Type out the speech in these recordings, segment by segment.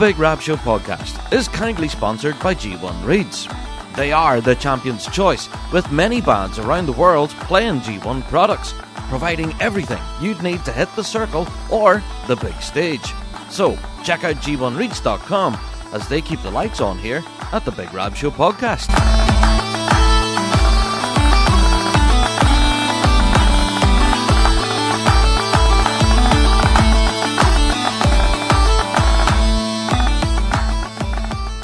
Big Rab Show Podcast is kindly sponsored by G1 Reeds. They are the champion's choice, with many bands around the world playing G1 products, providing everything you'd need to hit the circle or the big stage. So, check out g1reeds.com as they keep the lights on here at the Big Rab Show Podcast.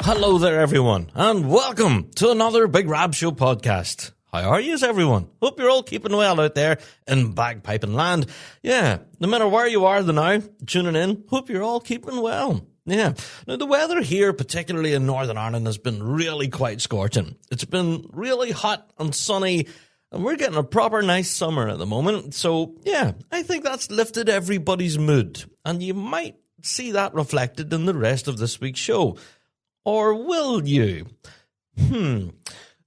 Hello there, everyone, and welcome to another Big Rab Show podcast. How are yous, everyone? Hope you're all keeping well out there in bagpiping land. Yeah, no matter where you are now, tuning in, hope you're all keeping well. Yeah, now the weather here, particularly in Northern Ireland, has been really quite scorching. It's been really hot and sunny, and we're getting a proper nice summer at the moment. So, yeah, I think that's lifted everybody's mood, and you might see that reflected in the rest of this week's show. Or will you?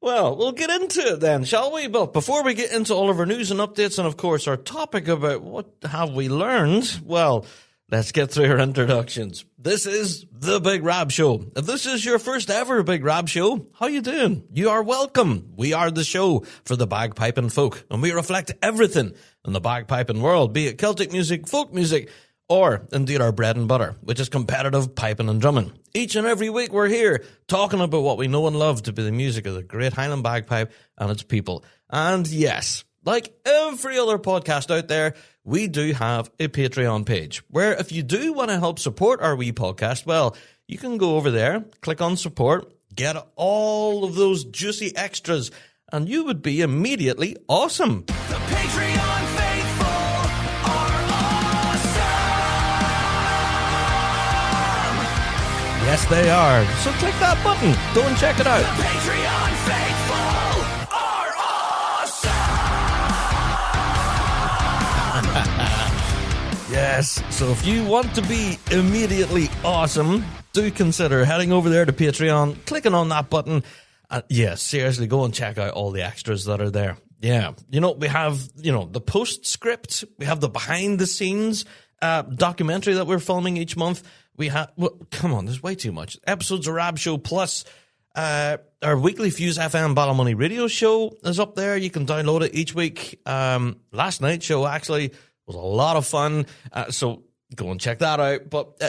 Well, we'll get into it then, shall we? But before we get into all of our news and updates and, of course, our topic about what have we learned, well, let's get through our introductions. This is the Big Rab Show. If this is your first ever Big Rab Show, how you doing? You are welcome. We are the show for the bagpiping folk, and we reflect everything in the bagpiping world, be it Celtic music, folk music, or indeed our bread and butter, which is competitive piping and drumming. Each and every week we're here talking about what we know and love to be the music of the great Highland bagpipe and its people. And yes, like every other podcast out there, we do have a Patreon page where if you do want to help support our wee podcast, well, you can go over there, click on support, get all of those juicy extras, and you would be immediately awesome. The Patreon faithful are awesome! Yes, they are. So click that button. Go and check it out. The Patreon faithful are awesome! Yes, so if you want to be immediately awesome, do consider heading over there to Patreon, clicking on that button, and seriously, go and check out all the extras that are there. Yeah, we have, the postscript, we have the behind-the-scenes documentary that we're filming each month. We have, come on, there's way too much. Episodes of Rab Show Plus, our weekly Fuse FM Ballymoney radio show is up there. You can download it each week. Last night's show actually was a lot of fun, so go and check that out. But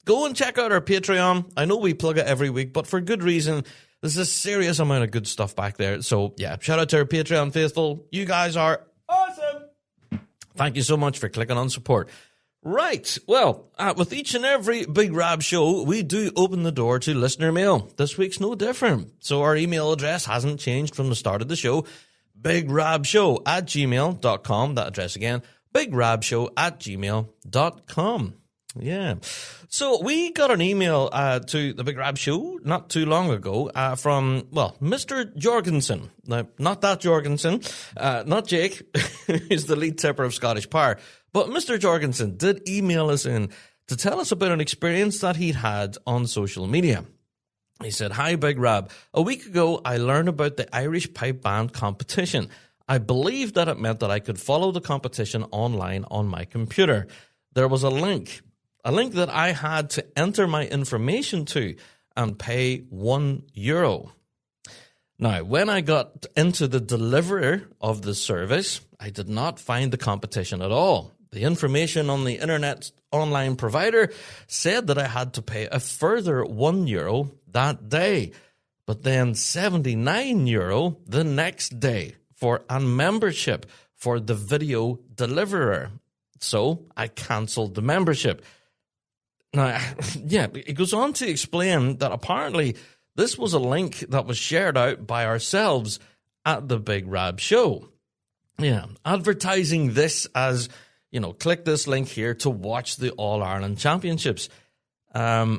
go and check out our Patreon. I know we plug it every week, but for good reason. There's a serious amount of good stuff back there. So yeah, shout out to our Patreon faithful. You guys are awesome. Thank you so much for clicking on support. Right, well, with each and every Big Rab show, we do open the door to listener mail. This week's no different. So our email address hasn't changed from the start of the show. bigrabshow@gmail.com. That address again, bigrabshow@gmail.com. Yeah. So we got an email to the Big Rab Show not too long ago from, Mr. Jorgensen. Now, not that Jorgensen, not Jake, who's the lead tipper of Scottish Power. But Mr. Jorgensen did email us in to tell us about an experience that he'd had on social media. He said, "Hi, Big Rab. A week ago, I learned about the Irish Pipe Band competition. I believed that it meant that I could follow the competition online on my computer. There was a link that I had to enter my information to and pay €1. Now, when I got into the deliverer of the service, I did not find the competition at all. The information on the internet online provider said that I had to pay a further €1 that day, but then €79 the next day for a membership for the video deliverer. So I cancelled the membership." Now, it goes on to explain that apparently this was a link that was shared out by ourselves at the Big Rab Show. Yeah, advertising this as, click this link here to watch the All-Ireland Championships. Well,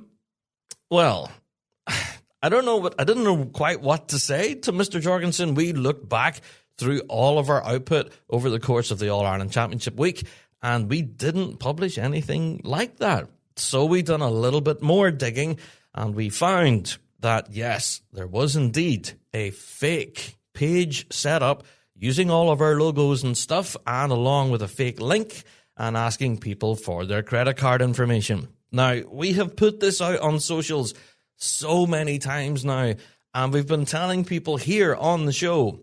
I don't know, but I didn't know quite what to say to Mr. Jorgensen. We looked back through all of our output over the course of the All-Ireland Championship week, and we didn't publish anything like that. So we done a little bit more digging, and we found that, yes, there was indeed a fake page set up using all of our logos and stuff, and along with a fake link, and asking people for their credit card information. Now, we have put this out on socials so many times now, and we've been telling people here on the show,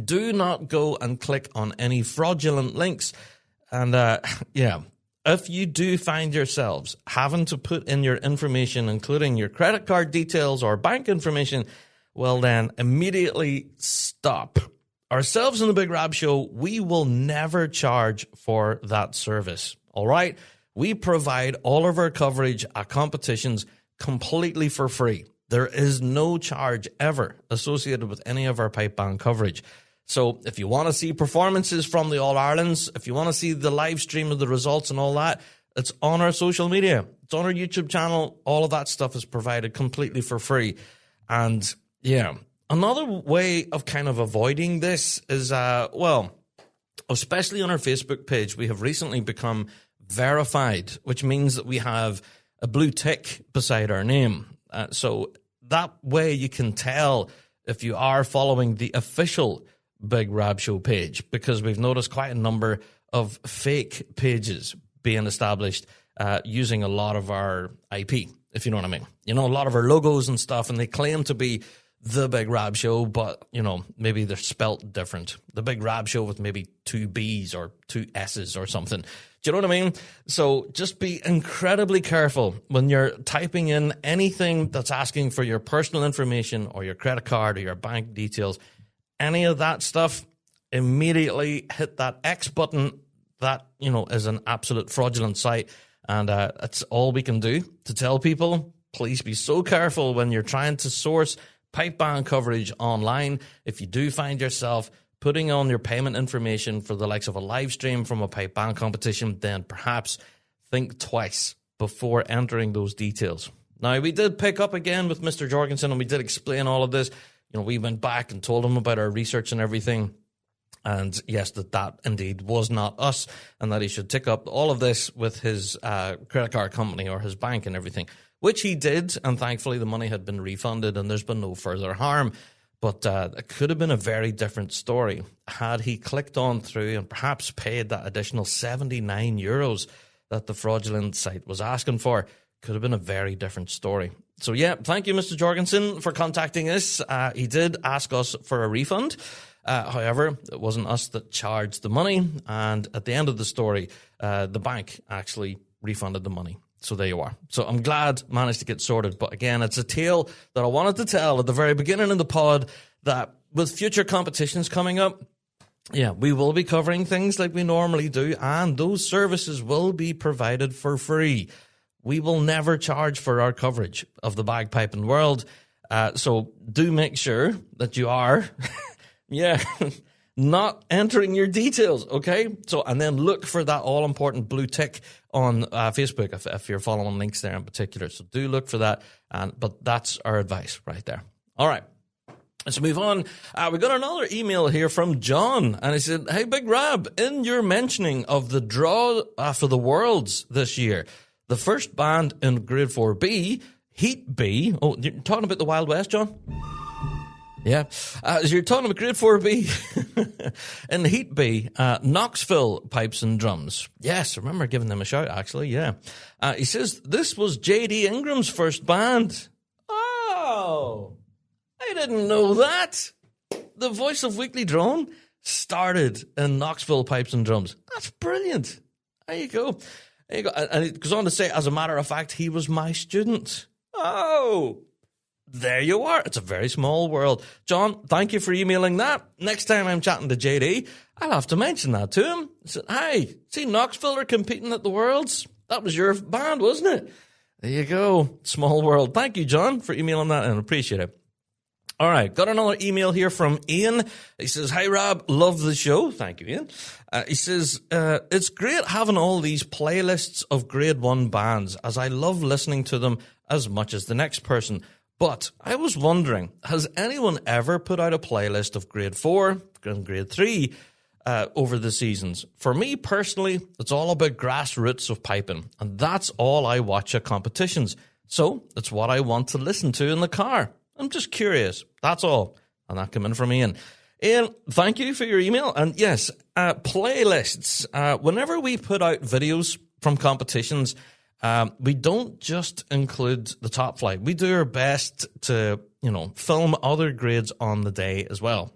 do not go and click on any fraudulent links. And if you do find yourselves having to put in your information, including your credit card details or bank information, well then immediately stop. Ourselves in the Big Rab Show, we will never charge for that service. All right? We provide all of our coverage at competitions completely for free. There is no charge ever associated with any of our pipe band coverage. So if you want to see performances from the All-Irelands, if you want to see the live stream of the results and all that, it's on our social media. It's on our YouTube channel. All of that stuff is provided completely for free. And yeah, another way of kind of avoiding this is, especially on our Facebook page, we have recently become verified, which means that we have a blue tick beside our name. So that way you can tell if you are following the official Big Rab Show page, because we've noticed quite a number of fake pages being established using a lot of our IP, if you know what I mean. You know, a lot of our logos and stuff, and they claim to be the Big Rab Show, but, you know, maybe they're spelt different. The Big Rab Show with maybe 2 B's or 2 S's or something. Do you know what I mean? So just be incredibly careful when you're typing in anything that's asking for your personal information or your credit card or your bank details. Any of that stuff, immediately hit that X button. That, you know, is an absolute fraudulent site. And that's all we can do to tell people, please be so careful when you're trying to source pipe band coverage online. If you do find yourself putting on your payment information for the likes of a live stream from a pipe band competition, then perhaps think twice before entering those details. Now, we did pick up again with Mr. Jorgensen, and we did explain all of this. You know, we went back and told him about our research and everything. And yes, that indeed was not us, and that he should tick up all of this with his credit card company or his bank and everything, which he did. And thankfully, the money had been refunded and there's been no further harm. But it could have been a very different story had he clicked on through and perhaps paid that additional €79 that the fraudulent site was asking for. Could have been a very different story. So yeah, thank you, Mr. Jorgensen, for contacting us. He did ask us for a refund. However, it wasn't us that charged the money. And at the end of the story, the bank actually refunded the money. So there you are. So I'm glad managed to get sorted. But again, it's a tale that I wanted to tell at the very beginning of the pod, that with future competitions coming up, yeah, we will be covering things like we normally do, and those services will be provided for free. We will never charge for our coverage of the bagpiping world. So do make sure that you are, not entering your details, okay? So, and then look for that all-important blue tick on Facebook if you're following links there in particular. So do look for that, but that's our advice right there. All right, let's move on. We got another email here from John, and he said, hey, Big Rab, in your mentioning of the draw for the Worlds this year, the first band in Grade 4B, Heat B, oh, you're talking about the Wild West, John? Yeah. As you're talking about Grade 4B, in Heat B, Knoxville Pipes and Drums. Yes, I remember giving them a shout, actually, yeah. He says, this was J.D. Ingram's first band. Oh, I didn't know that. The voice of Weekly Drone started in Knoxville Pipes and Drums. That's brilliant. There you go. There you go. And it goes on to say, as a matter of fact, he was my student. Oh, there you are. It's a very small world. John, thank you for emailing that. Next time I'm chatting to JD, I'll have to mention that to him. I said, hey, see Knoxville are competing at the Worlds? That was your band, wasn't it? There you go. Small world. Thank you, John, for emailing that, and appreciate it. All right, got another email here from Ian. He says, hi, Rab, love the show. Thank you, Ian. He says, it's great having all these playlists of Grade 1 bands, as I love listening to them as much as the next person. But I was wondering, has anyone ever put out a playlist of Grade 4 and Grade 3 over the seasons? For me personally, it's all about grassroots of piping, and that's all I watch at competitions. So it's what I want to listen to in the car. I'm just curious. That's all. And that came in from Ian. Ian, thank you for your email. And yes, playlists. Whenever we put out videos from competitions, We don't just include the top flight. We do our best to, film other grades on the day as well,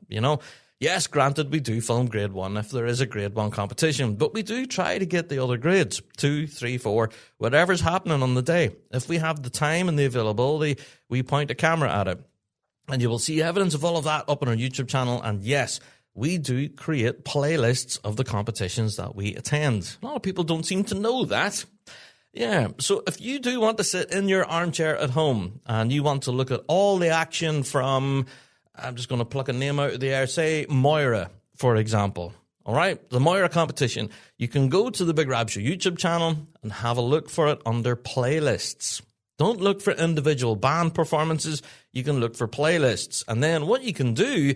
Yes, granted, we do film grade 1 if there is a grade 1 competition, but we do try to get the other grades, 2, 3, 4, whatever's happening on the day. If we have the time and the availability, we point a camera at it. And you will see evidence of all of that up on our YouTube channel. And yes, we do create playlists of the competitions that we attend. A lot of people don't seem to know that. Yeah, so if you do want to sit in your armchair at home and you want to look at all the action from, I'm just going to pluck a name out of the air, say Moira, for example. All right, the Moira competition. You can go to the Big Rab Show YouTube channel and have a look for it under playlists. Don't look for individual band performances. You can look for playlists. And then what you can do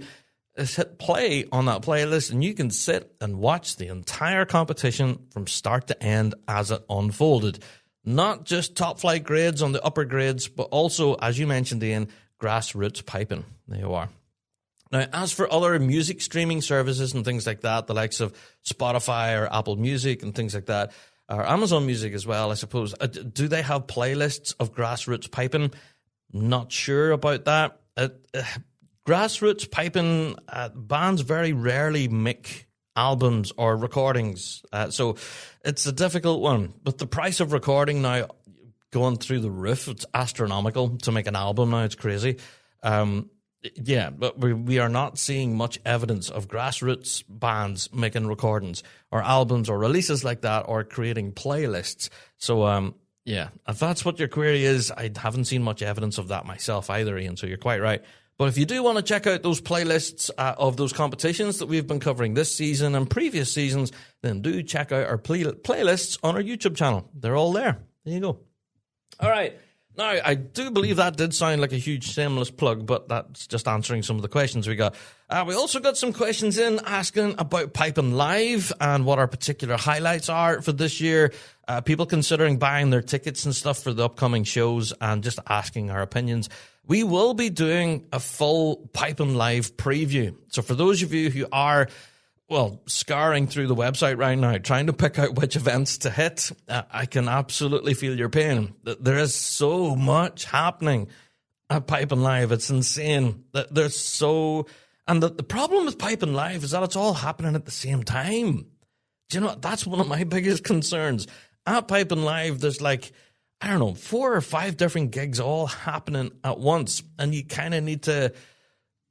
is hit play on that playlist and you can sit and watch the entire competition from start to end as it unfolded. Not just top flight grades on the upper grades, but also, as you mentioned, Ian, grassroots piping. There you are. Now, as for other music streaming services and things like that, the likes of Spotify or Apple Music and things like that, or Amazon Music as well, I suppose, do they have playlists of grassroots piping? Not sure about that. Grassroots piping, bands very rarely make albums or recordings, so it's a difficult one. But the price of recording now going through the roof, it's astronomical to make an album now, it's crazy. Yeah, but we are not seeing much evidence of grassroots bands making recordings or albums or releases like that or creating playlists. So, yeah, if that's what your query is, I haven't seen much evidence of that myself either, Ian, so you're quite right. But if you do want to check out those playlists of those competitions that we've been covering this season and previous seasons, then do check out our playlists on our YouTube channel. They're all there. There you go. All right. Now, I do believe that did sound like a huge shameless plug, but that's just answering some of the questions we got. We also got some questions in asking about Piping Live and what our particular highlights are for this year. People considering buying their tickets and stuff for the upcoming shows and just asking our opinions. We will be doing a full Piping Live preview. So for those of you who are, scouring through the website right now, trying to pick out which events to hit, I can absolutely feel your pain. There is so much happening at Piping Live. It's insane. There's so... And the problem with Piping Live is that it's all happening at the same time. Do you know what? That's one of my biggest concerns. At Piping Live, there's 4 or 5 different gigs all happening at once. And you kind of need to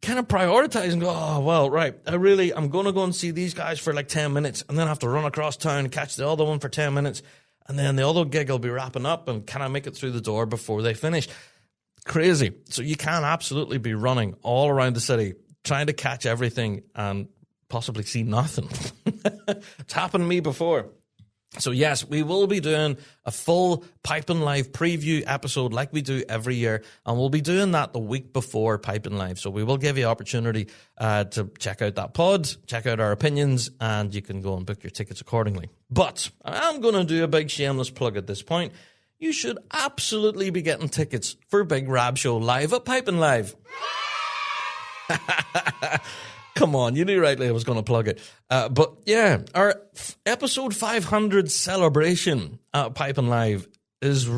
prioritize and go, I'm going to go and see these guys for 10 minutes and then have to run across town and catch the other one for 10 minutes. And then the other gig will be wrapping up and can I make it through the door before they finish? Crazy. So you can absolutely be running all around the city, trying to catch everything and possibly see nothing. It's happened to me before. So yes, we will be doing a full Piping Live preview episode like we do every year, and we'll be doing that the week before Piping Live. So we will give you opportunity to check out that pod, check out our opinions, and you can go and book your tickets accordingly. But I'm going to do a big shameless plug at this point. You should absolutely be getting tickets for Big Rab Show Live at Piping Live. Come on, you knew rightly I was going to plug it. But yeah, our episode 500 celebration at Piping Live is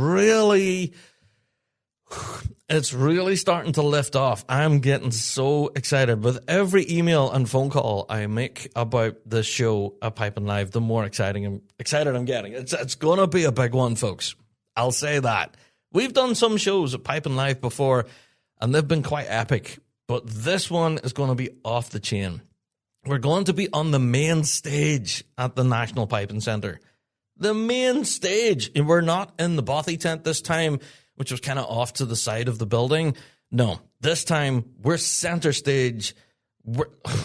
it's really starting to lift off. I'm getting so excited. With every email and phone call I make about this show at Piping Live, the more excited I'm getting. It's going to be a big one, folks. I'll say that. We've done some shows at Piping Live before, and they've been quite epic. But this one is going to be off the chain. We're going to be on the main stage at the National Piping Centre. The main stage. And we're not in the Bothy tent this time, which was kind of off to the side of the building. No, this time we're centre stage.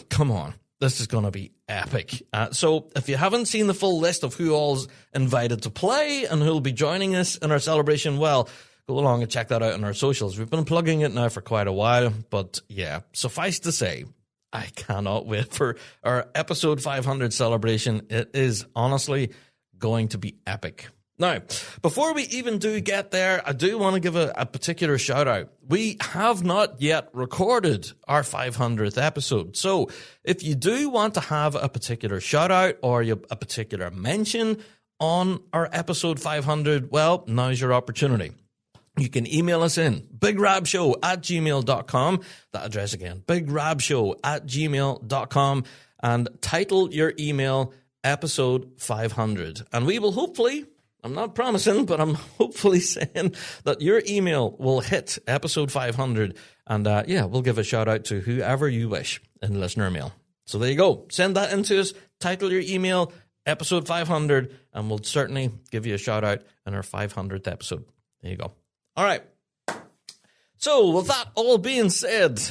Come on. This is going to be epic. So if you haven't seen the full list of who all's invited to play and who'll be joining us in our celebration, well, go along and check that out on our socials. We've been plugging it now for quite a while, but yeah, suffice to say, I cannot wait for our episode 500 celebration. It is honestly going to be epic. Now, before we even do get there, I do want to give a particular shout out. We have not yet recorded our 500th episode. So if you do want to have a particular shout out or a particular mention on our episode 500, well, now's your opportunity. You can email us in, bigrabshow@gmail.com. That address again, bigrabshow@gmail.com, and title your email episode 500. And we will hopefully, I'm not promising, but I'm hopefully saying that your email will hit episode 500. And we'll give a shout out to whoever you wish in listener mail. So there you go. Send that in to us, title your email episode 500, and we'll certainly give you a shout out in our 500th episode. There you go. All right. So with that all being said,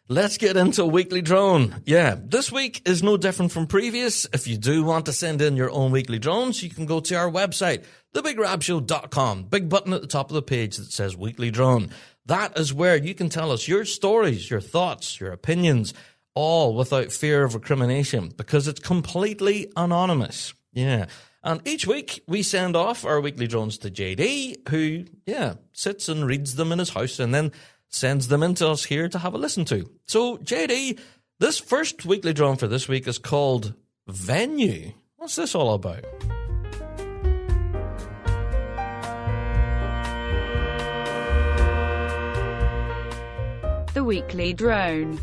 let's get into Weekly Drone. Yeah, this week is no different from previous. If you do want to send in your own weekly drones, you can go to our website, thebigrabshow.com. Big button at the top of the page that says Weekly Drone. That is where you can tell us your stories, your thoughts, your opinions, all without fear of recrimination, because it's completely anonymous. Yeah. And each week, we send off our weekly drones to JD, who, sits and reads them in his house and then sends them into us here to have a listen to. So, JD, this first weekly drone for this week is called Venue. What's this all about? The Weekly Drone.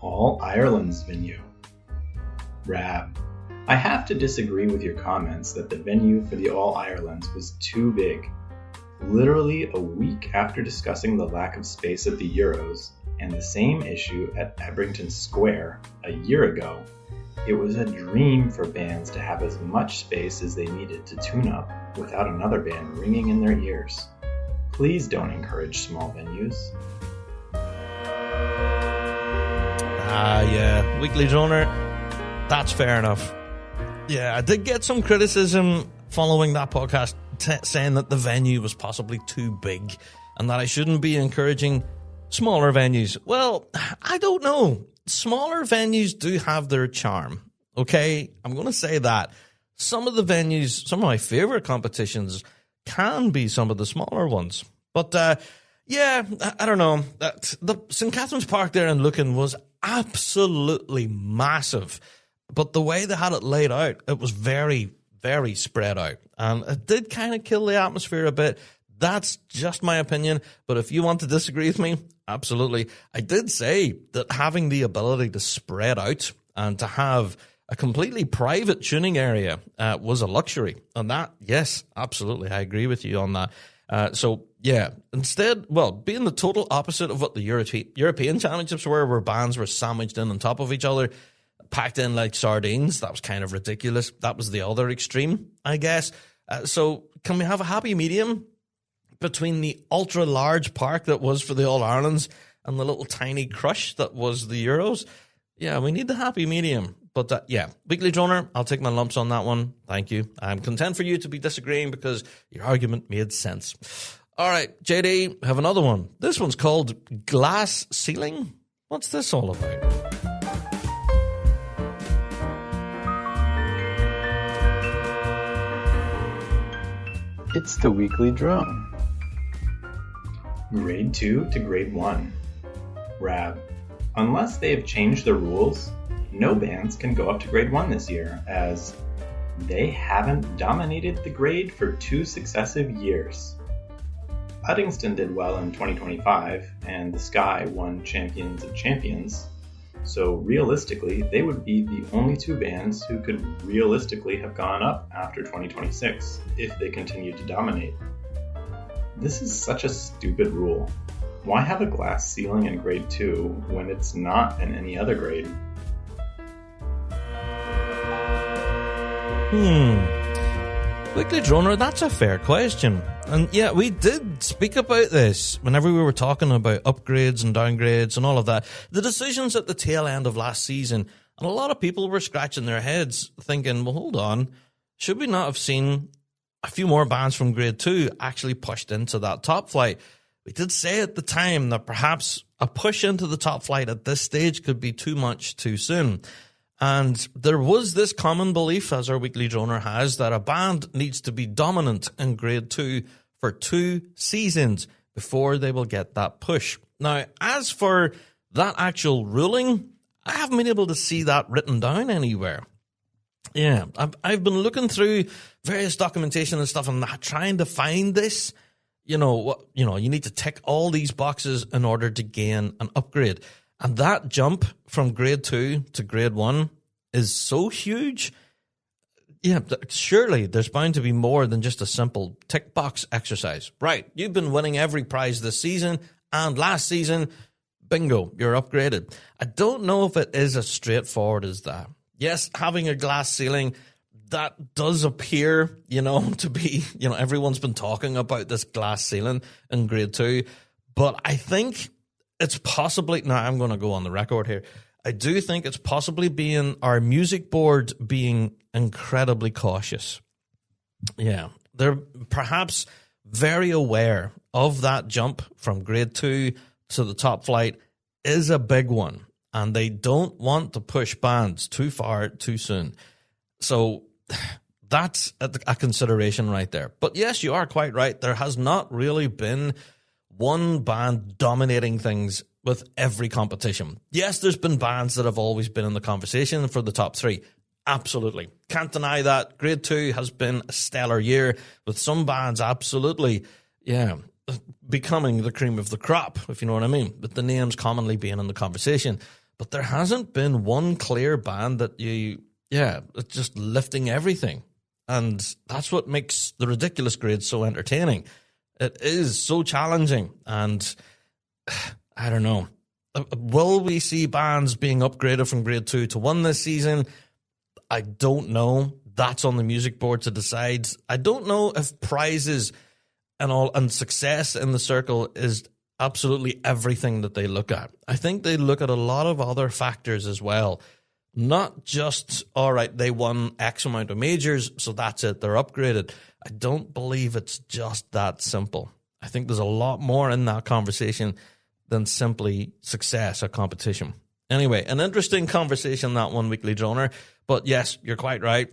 All Ireland's venue. Rab. I have to disagree with your comments that the venue for the All Irelands was too big. Literally a week after discussing the lack of space at the Euros and the same issue at Abington Square a year ago, it was a dream for bands to have as much space as they needed to tune up without another band ringing in their ears. Please don't encourage small venues. Weekly Droner, that's fair enough. Yeah, I did get some criticism following that podcast saying that the venue was possibly too big and that I shouldn't be encouraging smaller venues. Well, I don't know. Smaller venues do have their charm, okay? I'm going to say that. Some of the venues, some of my favorite competitions can be some of the smaller ones. But, I don't know. The St. Catherine's Park there in Lucan was absolutely massive. But the way they had it laid out, it was very, very spread out. And it did kind of kill the atmosphere a bit. That's just my opinion. But if you want to disagree with me, absolutely. I did say that having the ability to spread out and to have a completely private tuning area was a luxury. And that, yes, absolutely. I agree with you on that. Instead, being the total opposite of what the European Championships were, where bands were sandwiched in on top of each other, packed in like sardines, that was kind of ridiculous. That was the other extreme, I guess. So can we have a happy medium between the ultra-large park that was for the All-Irelands and the little tiny crush that was the Euros? Yeah, we need the happy medium. But Weekly Droner, I'll take my lumps on that one. Thank you. I'm content for you to be disagreeing because your argument made sense. All right, JD, I have another one. This one's called Glass Ceiling. What's this all about? It's the Weekly Drone. Grade 2 to Grade 1. Rab. Unless they have changed the rules, no bands can go up to Grade 1 this year, as they haven't dominated the grade for 2 successive years. Uddingston did well in 2025, and the Sky won Champions of Champions, so realistically, they would be the only 2 bands who could realistically have gone up after 2026 if they continued to dominate. This is such a stupid rule. Why have a glass ceiling in Grade 2 when it's not in any other grade? Weekly Droner, that's a fair question. And yeah, we did speak about this whenever we were talking about upgrades and downgrades and all of that. The decisions at the tail end of last season, and a lot of people were scratching their heads thinking, well, hold on, should we not have seen a few more bands from Grade 2 actually pushed into that top flight? We did say at the time that perhaps a push into the top flight at this stage could be too much too soon. And there was this common belief, as our Weekly Droner has, that a band needs to be dominant in Grade 2 for 2 seasons before they will get that push. Now, as for that actual ruling, I haven't been able to see that written down anywhere. Yeah, I've been looking through various documentation and stuff and trying to find this. You need to tick all these boxes in order to gain an upgrade. And that jump from grade 2 to grade 1 is so huge. Yeah, surely there's bound to be more than just a simple tick box exercise. Right, you've been winning every prize this season and last season, bingo, you're upgraded. I don't know if it is as straightforward as that. Yes, having a glass ceiling, that does appear, to be, everyone's been talking about this glass ceiling in grade 2, but I think it's possibly, now I'm going to go on the record here, I do think it's possibly being our music board being incredibly cautious. Yeah, they're perhaps very aware of that jump from grade 2 to the top flight is a big one, and they don't want to push bands too far too soon. So that's a consideration right there. But yes, you are quite right. There has not really been one band dominating things with every competition. Yes, there's been bands that have always been in the conversation for the top 3. Absolutely. Can't deny that. Grade 2 has been a stellar year with some bands absolutely, becoming the cream of the crop, if you know what I mean, with the names commonly being in the conversation. But there hasn't been one clear band that it's just lifting everything. And that's what makes the ridiculous grade so entertaining. It is so challenging. And I don't know. Will we see bands being upgraded from grade 2 to 1 this season? I don't know. That's on the music board to decide. I don't know if prizes and success in the circle is absolutely everything that they look at. I think they look at a lot of other factors as well. Not just, all right, they won X amount of majors, so that's it, they're upgraded. I don't believe it's just that simple. I think there's a lot more in that conversation than simply success or competition. Anyway, an interesting conversation, that one, Weekly Droner. But yes, you're quite right.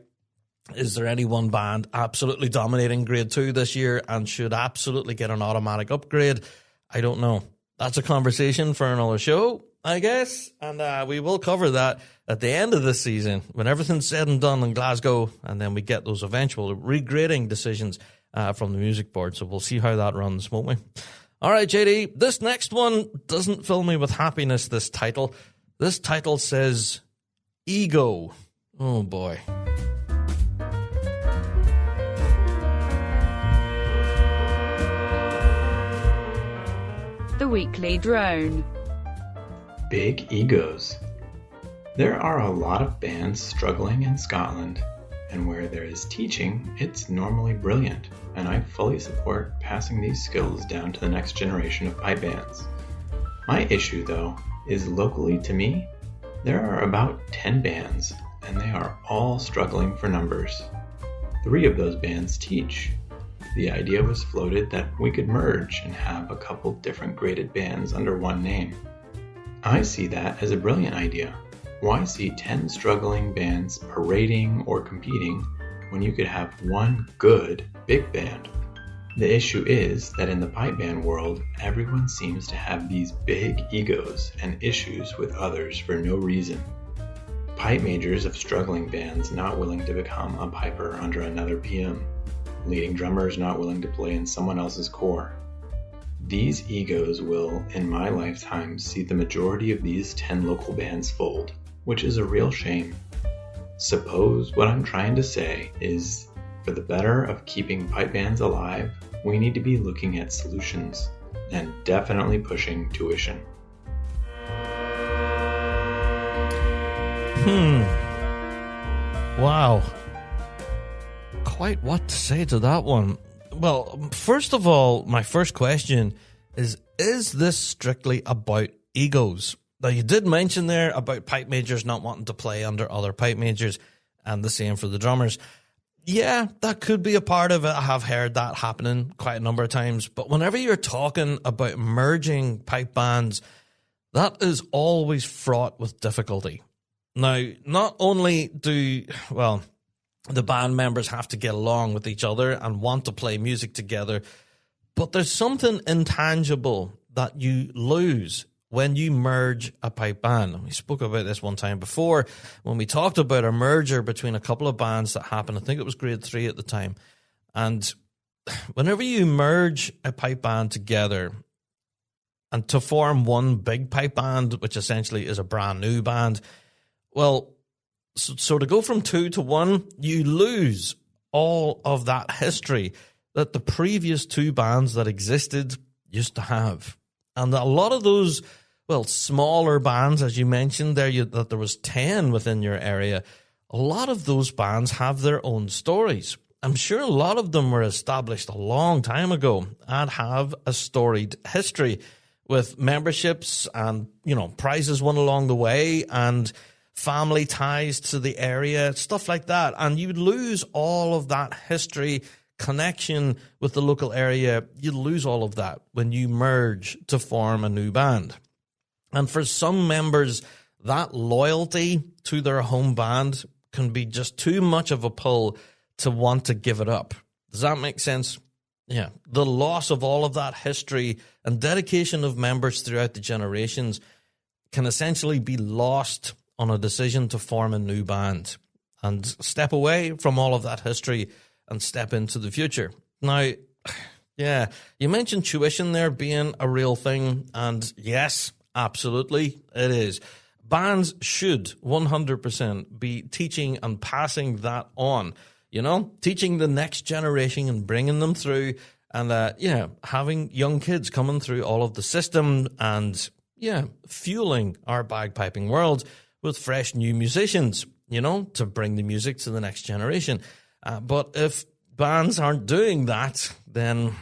Is there any one band absolutely dominating grade 2 this year and should absolutely get an automatic upgrade? I don't know. That's a conversation for another show, I guess. And we will cover that at the end of this season when everything's said and done in Glasgow, and then we get those eventual regrading decisions from the music board. So we'll see how that runs, won't we? All right, JD, this next one doesn't fill me with happiness, this title. This title says Ego. Oh, boy. The Weekly Drone. Big egos. There are a lot of bands struggling in Scotland, and where there is teaching, it's normally brilliant, and I fully support passing these skills down to the next generation of pipe bands. My issue, though, is locally to me, there are about 10 bands, and they are all struggling for numbers. 3 of those bands teach. The idea was floated that we could merge and have a couple different graded bands under one name. I see that as a brilliant idea. Why see 10 struggling bands parading or competing when you could have one good big band? The issue is that in the pipe band world, everyone seems to have these big egos and issues with others for no reason. Pipe majors of struggling bands not willing to become a piper under another PM. Leading drummers not willing to play in someone else's core. These egos will, in my lifetime, see the majority of these 10 local bands fold, which is a real shame. Suppose what I'm trying to say is, for the better of keeping pipe bands alive, we need to be looking at solutions, and definitely pushing tuition. Wow. Quite what to say to that one. Well, first of all, my first question is this strictly about egos? Now, you did mention there about pipe majors not wanting to play under other pipe majors, and the same for the drummers. Yeah, that could be a part of it. I have heard that happening quite a number of times. But whenever you're talking about merging pipe bands, that is always fraught with difficulty. Now, not only do, the band members have to get along with each other and want to play music together, but there's something intangible that you lose when you merge a pipe band. And we spoke about this one time before when we talked about a merger between a couple of bands that happened. I think it was grade 3 at the time. And whenever you merge a pipe band together and to form one big pipe band, which essentially is a brand new band, well, so to go from 2 to 1, you lose all of that history that the previous 2 bands that existed used to have. And a lot of those, well, smaller bands, as you mentioned there, that there was 10 within your area, a lot of those bands have their own stories. I'm sure a lot of them were established a long time ago and have a storied history with memberships and, prizes won along the way and family ties to the area, stuff like that. And you would lose all of that history, connection with the local area. You lose all of that when you merge to form a new band. And for some members, that loyalty to their home band can be just too much of a pull to want to give it up. Does that make sense? Yeah. The loss of all of that history and dedication of members throughout the generations can essentially be lost on a decision to form a new band and step away from all of that history and step into the future. Now, yeah, you mentioned tuition there being a real thing, and yes, absolutely, it is. Bands should 100% be teaching and passing that on, teaching the next generation and bringing them through, and having young kids coming through all of the system and, fueling our bagpiping world with fresh new musicians, to bring the music to the next generation. But if bands aren't doing that, then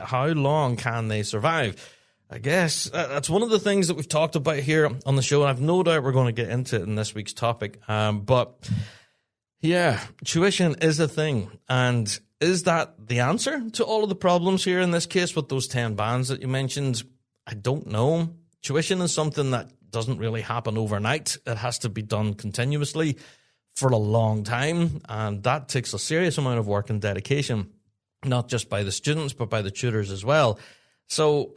how long can they survive? I guess that's one of the things that we've talked about here on the show, and I've no doubt we're going to get into it in this week's topic. But yeah, tuition is a thing. And is that the answer to all of the problems here in this case with those 10 bands that you mentioned? I don't know. Tuition is something that doesn't really happen overnight. It has to be done continuously for a long time, and that takes a serious amount of work and dedication, not just by the students, but by the tutors as well. So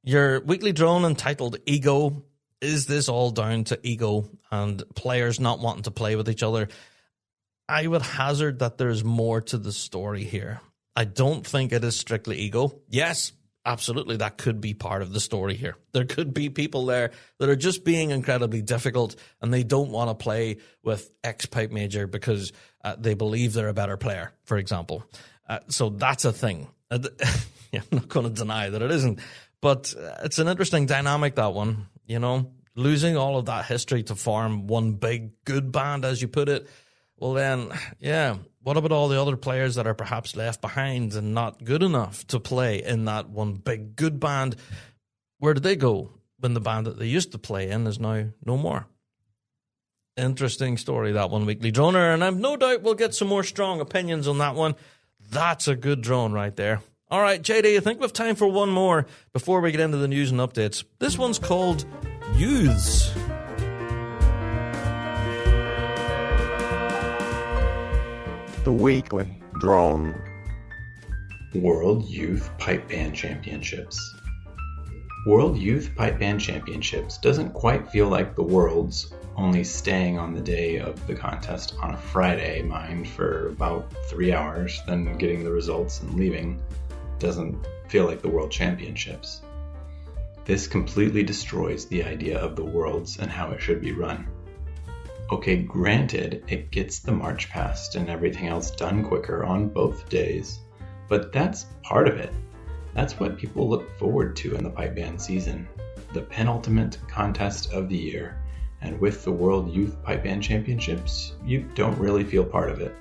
your weekly drone entitled Ego, is this all down to ego and players not wanting to play with each other? I would hazard that there's more to the story here. I don't think it is strictly ego. Yes, absolutely, that could be part of the story here. There could be people there that are just being incredibly difficult and they don't want to play with X pipe major because they believe they're a better player, for example. So that's a thing. I'm not going to deny that it isn't. But it's an interesting dynamic, that one. Losing all of that history to form one big good band, as you put it. Well then, what about all the other players that are perhaps left behind and not good enough to play in that one big good band? Where did they go when the band that they used to play in is now no more? Interesting story, that one, Weekly Droner, and I've no doubt we'll get some more strong opinions on that one. That's a good drone right there. All right, JD, I think we have time for one more before we get into the news and updates. This one's called Youths. The Weekly Drone. World Youth Pipe Band Championships. World Youth Pipe Band Championships doesn't quite feel like the Worlds, only staying on the day of the contest on a Friday, mind, for about 3 hours, then getting the results and leaving. Doesn't feel like the World Championships. This completely destroys the idea of the Worlds and how it should be run. Okay, granted, it gets the march past and everything else done quicker on both days, but that's part of it. That's what people look forward to in the pipe band season, the penultimate contest of the year, and with the World Youth Pipe Band Championships, you don't really feel part of it.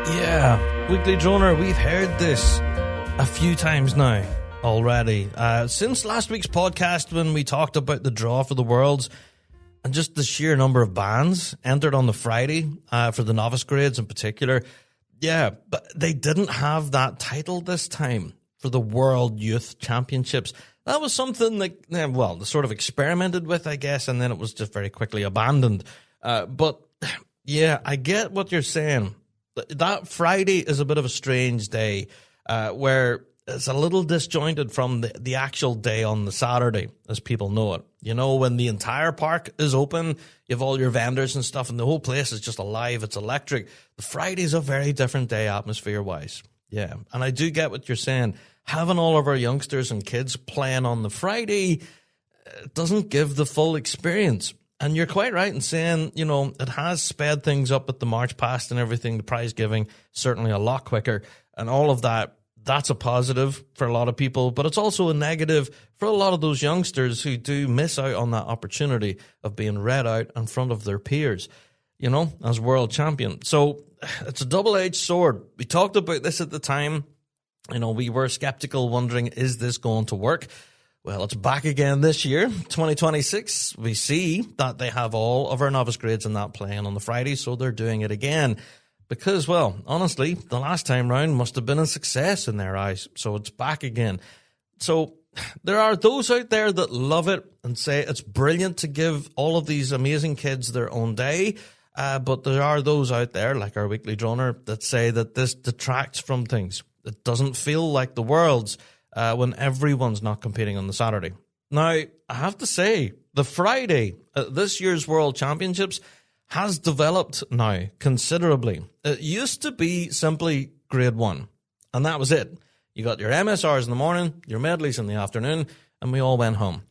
Yeah, Weekly Droner, we've heard this a few times now already. Since last week's podcast when we talked about the draw for the Worlds, and just the sheer number of bands entered on the Friday for the novice grades in particular. Yeah, but they didn't have that title this time for the World Youth Championships. That was something that, they sort of experimented with, I guess, and then it was just very quickly abandoned. But yeah, I get what you're saying. That Friday is a bit of a strange day where it's a little disjointed from the actual day on the Saturday, as people know it. You know, when the entire park is open, you have all your vendors and stuff, and the whole place is just alive. It's electric. The Friday's a very different day atmosphere-wise. Yeah, and I do get what you're saying. Having all of our youngsters and kids playing on the Friday doesn't give the full experience. And you're quite right in saying, you know, it has sped things up with the March Past and everything, the prize giving, certainly a lot quicker. And all of that, that's a positive for a lot of people, but it's also a negative for a lot of those youngsters who do miss out on that opportunity of being read out in front of their peers, you know, as world champion. So it's a double-edged sword. We talked about this at the time. You know, we were skeptical, wondering, is this going to work? Well, it's back again this year, 2026. We see that they have all of our novice grades in that playing on the Friday, so they're doing it again. Because, well, honestly, the last time round must have been a success in their eyes, so it's back again. So there are those out there that love it and say it's brilliant to give all of these amazing kids their own day, but there are those out there, like our weekly droner, that say that this detracts from things. It doesn't feel like the Worlds when everyone's not competing on the Saturday. Now, I have to say, the Friday at this year's World Championships has developed now considerably. It used to be simply grade 1, and that was it. You got your MSRs in the morning, your medleys in the afternoon, and we all went home.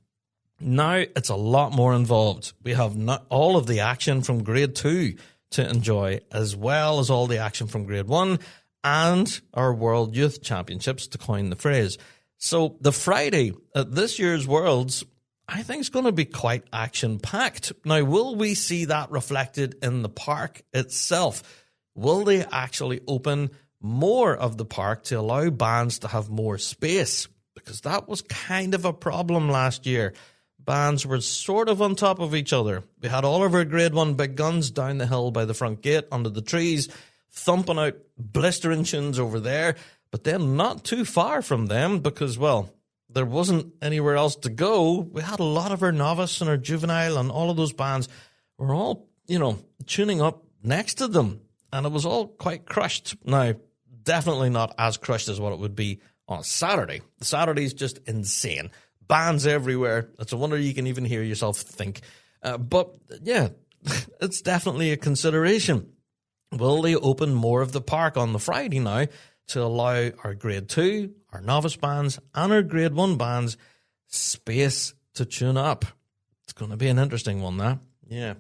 Now it's a lot more involved. We have not all of the action from grade 2 to enjoy, as well as all the action from grade 1 and our World Youth Championships, to coin the phrase. So the Friday at this year's Worlds, I think it's going to be quite action-packed. Now, will we see that reflected in the park itself? Will they actually open more of the park to allow bands to have more space? Because that was kind of a problem last year. Bands were sort of on top of each other. We had all of our grade 1 big guns down the hill by the front gate under the trees, thumping out blistering tunes over there, but then not too far from them because, well, there wasn't anywhere else to go. We had a lot of our novice and our juvenile and all of those bands were all, you know, tuning up next to them, and it was all quite crushed. Now, definitely not as crushed as what it would be on a Saturday. The Saturday's just insane. Bands everywhere. It's a wonder you can even hear yourself think. But, yeah, it's definitely a consideration. Will they open more of the park on the Friday now to allow our grade 2, our novice bands, and our grade 1 bands space to tune up? It's going to be an interesting one, that. Yeah.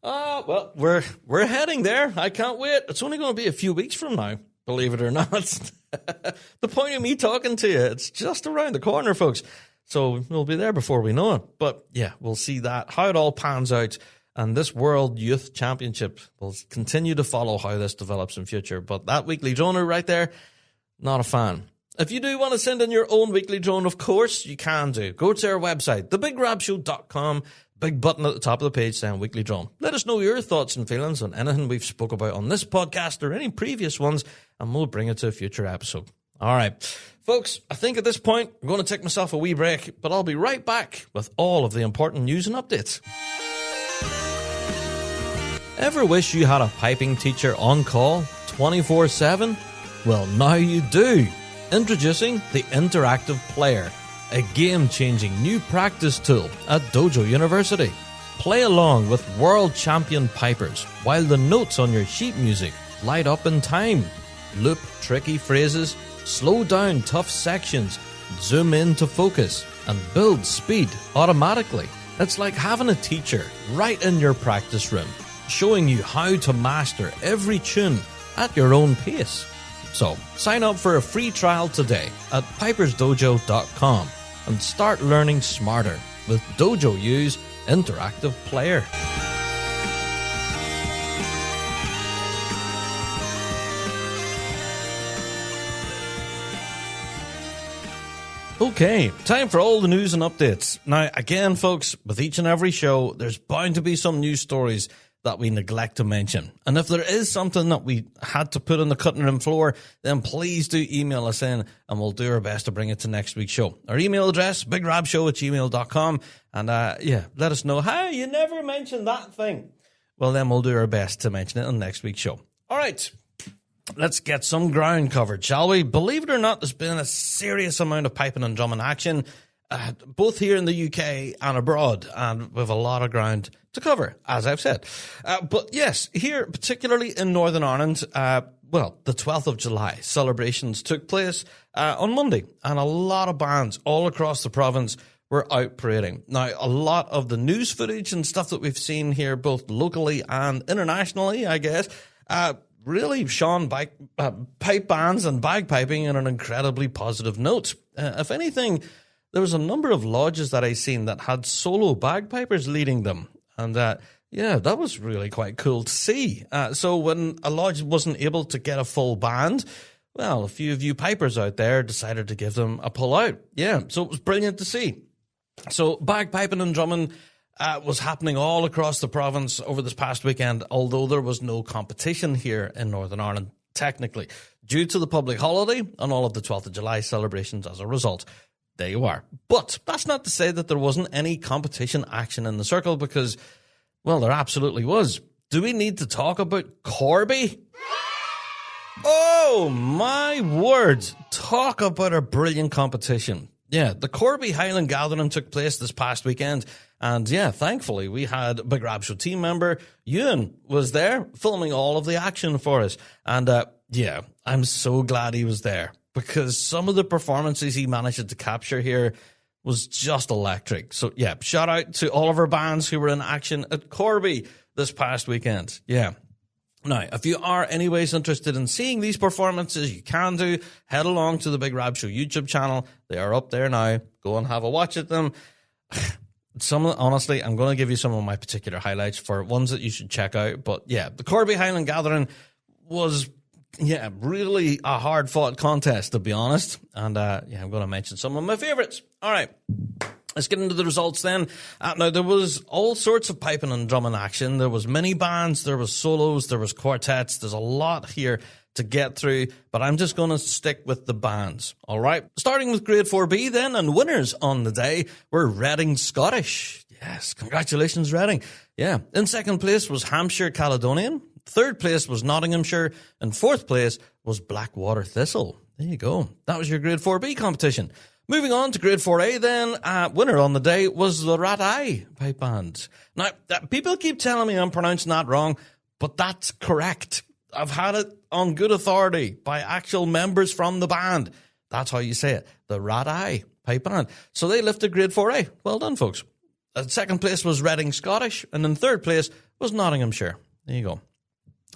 Well, we're heading there. I can't wait. It's only going to be a few weeks from now, believe it or not. The point of me talking to you, it's just around the corner, folks. So we'll be there before we know it. But yeah, we'll see that, how it all pans out. And this World Youth Championship will continue to follow how this develops in future. But that weekly droner right there, not a fan. If you do want to send in your own weekly drone, of course, you can do. Go to our website, thebigrabshow.com. Big button at the top of the page saying weekly drone. Let us know your thoughts and feelings on anything we've spoke about on this podcast or any previous ones, and we'll bring it to a future episode. All right. Folks, I think at this point, I'm going to take myself a wee break, but I'll be right back with all of the important news and updates. Ever wish you had a piping teacher on call 24/7? Well, now you do. Introducing the Interactive Player, a game-changing new practice tool at Dojo University. Play along with world champion pipers while the notes on your sheet music light up in time. Loop tricky phrases, slow down tough sections, zoom in to focus, and build speed automatically. It's like having a teacher right in your practice room, showing you how to master every tune at your own pace. So, sign up for a free trial today at pipersdojo.com and start learning smarter with Dojo U's Interactive Player. Okay, time for all the news and updates. Now, again, folks, with each and every show, there's bound to be some news stories that we neglect to mention. And if there is something that we had to put on the cutting room floor, then please do email us in and we'll do our best to bring it to next week's show. Our email address, bigrabshow@gmail.com. And let us know, how you never mentioned that thing. Well, then we'll do our best to mention it on next week's show. All right, let's get some ground covered, shall we? Believe it or not, there's been a serious amount of piping and drumming action, both here in the UK and abroad, and with a lot of ground to cover, as I've said. But yes, here, particularly in Northern Ireland, well, the 12th of July celebrations took place on Monday, and a lot of bands all across the province were out parading. Now, a lot of the news footage and stuff that we've seen here, both locally and internationally, I guess, really shone pipe bands and bagpiping in an incredibly positive note. If anything, there was a number of lodges that I seen that had solo bagpipers leading them. And yeah, that was really quite cool to see. So when a lodge wasn't able to get a full band, well, a few of you pipers out there decided to give them a pull out. Yeah, so it was brilliant to see. So bagpiping and drumming was happening all across the province over this past weekend, although there was no competition here in Northern Ireland, technically, due to the public holiday and all of the 12th of July celebrations as a result. There you are. But that's not to say that there wasn't any competition action in the circle, because, well, there absolutely was. Do we need to talk about Corby? Oh, my word. Talk about a brilliant competition. Yeah, the Corby Highland Gathering took place this past weekend, and yeah, thankfully we had Big Rab Show team member Ewan was there filming all of the action for us, and yeah, I'm so glad he was there, because some of the performances he managed to capture here was just electric. So yeah, shout out to all of our bands who were in action at Corby this past weekend. Yeah. Now, if you are anyways interested in seeing these performances, you can do. Head along to the Big Rab Show YouTube channel. They are up there now. Go and have a watch at them. Honestly, I'm going to give you some of my particular highlights for ones that you should check out. But yeah, the Corby Highland Gathering was, yeah, really a hard-fought contest, to be honest. And yeah, I'm going to mention some of my favorites. All right. Let's get into the results then. Now, there was all sorts of piping and drumming action. There was mini bands, there was solos, there was quartets. There's a lot here to get through, but I'm just going to stick with the bands. All right. Starting with Grade 4B then, and winners on the day were Reading Scottish. Yes, congratulations, Reading. Yeah. In second place was Hampshire Caledonian. Third place was Nottinghamshire. And fourth place was Blackwater Thistle. There you go. That was your Grade 4B competition. Moving on to Grade 4A then, winner on the day was the Rat Eye Pipe Band. Now, people keep telling me I'm pronouncing that wrong, but that's correct. I've had it on good authority by actual members from the band. That's how you say it, the Rat Eye Pipe Band. So they lifted Grade 4A. Well done, folks. Second place was Reading Scottish, and in third place was Nottinghamshire. There you go.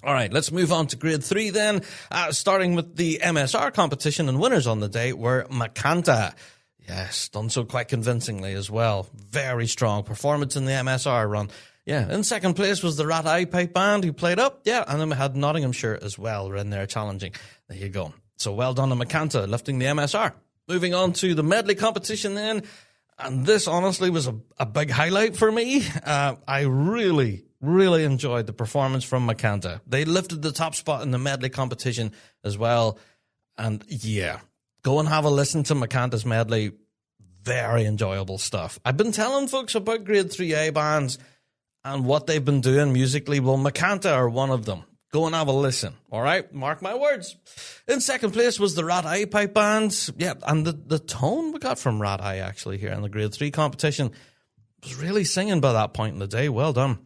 All right, let's move on to Grade 3 then, starting with the MSR competition, and winners on the day were Macanta. Yes, done so quite convincingly as well. Very strong performance in the MSR run. Yeah, in second place was the Rat Eye Pipe Band, who played up. Yeah, and then we had Nottinghamshire as well, were in there challenging. There you go. So well done to Macanta, lifting the MSR. Moving on to the medley competition then, and this honestly was a big highlight for me. I really enjoyed the performance from Macanta. They lifted the top spot in the medley competition as well. And yeah, go and have a listen to Macanta's medley. Very enjoyable stuff. I've been telling folks about Grade 3A bands and what they've been doing musically. Well, Macanta are one of them. Go and have a listen. All right? Mark my words. In second place was the Rat Eye Pipe Band. Yeah, and the tone we got from Rat Eye actually here in the Grade 3 competition was really singing by that point in the day. Well done.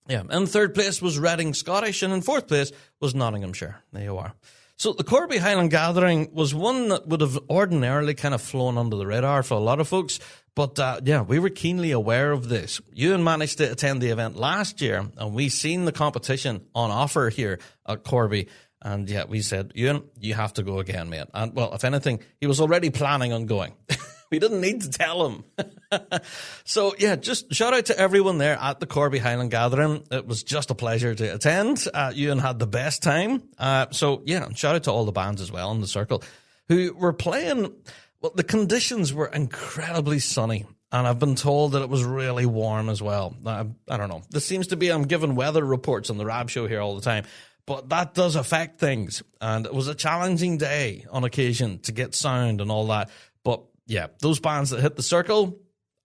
Yeah, in third place was Reading Scottish, and in fourth place was Nottinghamshire. There you are. So the Corby Highland Gathering was one that would have ordinarily kind of flown under the radar for a lot of folks, but yeah, we were keenly aware of this. Ewan managed to attend the event last year, and we seen the competition on offer here at Corby, and yeah, we said, Ewan, you have to go again, mate. And well, if anything, he was already planning on going. We didn't need to tell him. So, yeah, just shout out to everyone there at the Corby Highland Gathering. It was just a pleasure to attend. Ewan had the best time. So, yeah, and shout out to all the bands as well in the circle who were playing. Well, the conditions were incredibly sunny, and I've been told that it was really warm as well. I don't know. This seems to be, I'm giving weather reports on the Rab Show here all the time, but that does affect things. And it was a challenging day on occasion to get sound and all that. But yeah, those bands that hit the circle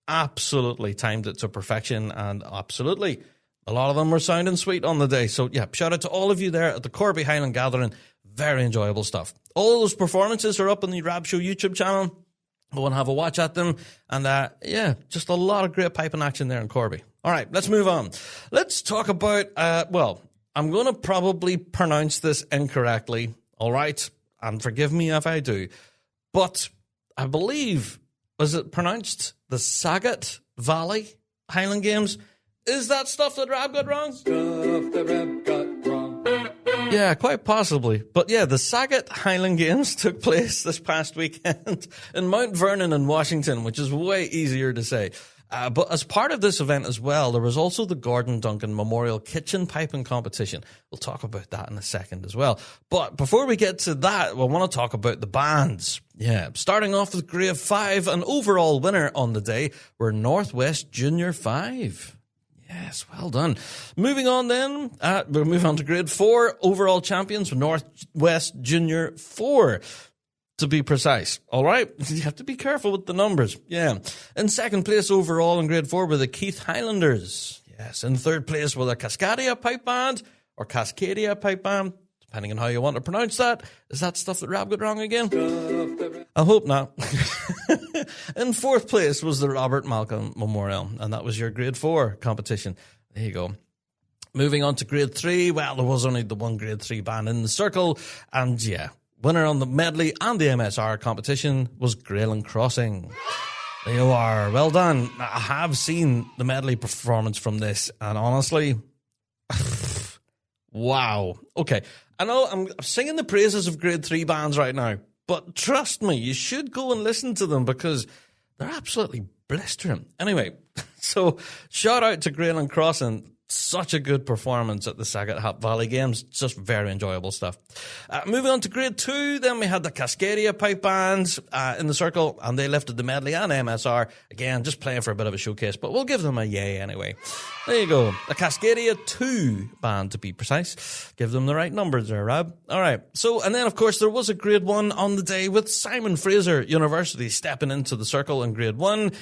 absolutely timed it to perfection, and absolutely a lot of them were sounding sweet on the day. So yeah, shout out to all of you there at the Corby Highland Gathering. Very enjoyable stuff. All those performances are up on the Rab Show YouTube channel. Go and have a watch at them. And yeah, just a lot of great piping action there in Corby. All right, let's move on. Let's talk about, well, I'm going to probably pronounce this incorrectly. All right, and forgive me if I do. But I believe, was it pronounced the Sagat Valley Highland Games? Is that stuff that Rab got wrong? Stuff that Rab got wrong. Yeah, quite possibly. But yeah, the Sagat Highland Games took place this past weekend in Mount Vernon in Washington, which is way easier to say. But as part of this event as well, there was also the Gordon Duncan Memorial Kitchen Piping Competition. We'll talk about that in a second as well. But before we get to that, we want to talk about the bands. Yeah, starting off with Grade 5, an overall winner on the day were Northwest Junior 5. Yes, well done. Moving on then, we'll move on to Grade 4. Overall champions were Northwest Junior 4. To be precise, all right? You have to be careful with the numbers. Yeah. In second place overall in Grade 4 were the Keith Highlanders. Yes. In third place were the Cascadia Pipe Band, or Cascadia Pipe Band, depending on how you want to pronounce that. Is that stuff that Rab got wrong again? I hope not. In fourth place was the Robert Malcolm Memorial, and that was your Grade 4 competition. There you go. Moving on to Grade 3, well, there was only the one Grade 3 band in the circle, and yeah, winner on the medley and the MSR competition was Grayling Crossing. There you are. Well done. I have seen the medley performance from this, and honestly, wow. Okay, I know I'm singing the praises of Grade 3 bands right now, but trust me, you should go and listen to them because they're absolutely blistering. Anyway, so shout out to Grayling Crossing. Such a good performance at the Sagat Valley Games. Just very enjoyable stuff. Moving on to Grade 2, then we had the Cascadia Pipe Bands in the circle, and they lifted the medley and MSR. Again, just playing for a bit of a showcase, but we'll give them a yay anyway. There you go. The Cascadia 2 band, to be precise. Give them the right numbers there, Rab. All right. So, and then, of course, there was a Grade 1 on the day with Simon Fraser University stepping into the circle in Grade 1.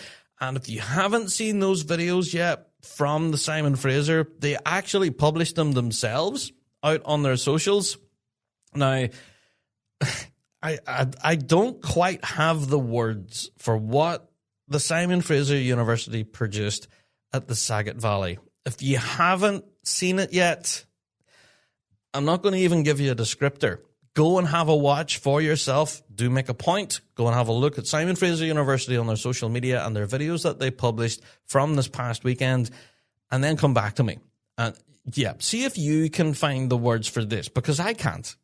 And if you haven't seen those videos yet from the Simon Fraser, they actually published them themselves out on their socials. Now, I don't quite have the words for what the Simon Fraser University produced at the Sagat Valley. If you haven't seen it yet, I'm not going to even give you a descriptor. Go and have a watch for yourself. Do make a point. Go and have a look at Simon Fraser University on their social media and their videos that they published from this past weekend, and then come back to me. And yeah, see if you can find the words for this, because I can't.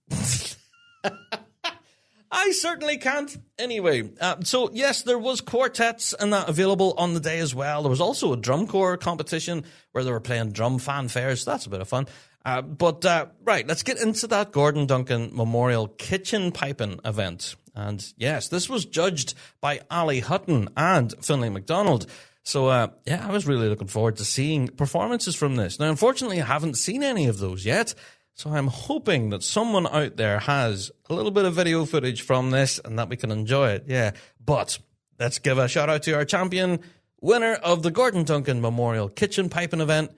I certainly can't. Anyway, so yes, there was quartets and that available on the day as well. There was also a drum corps competition where they were playing drum fanfares. That's a bit of fun. Right, let's get into that Gordon Duncan Memorial Kitchen Piping event. And yes, this was judged by Ali Hutton and Finlay McDonald. So, yeah, I was really looking forward to seeing performances from this. Now, unfortunately, I haven't seen any of those yet. So I'm hoping that someone out there has a little bit of video footage from this and that we can enjoy it. Yeah, but let's give a shout out to our champion, winner of the Gordon Duncan Memorial Kitchen Piping event,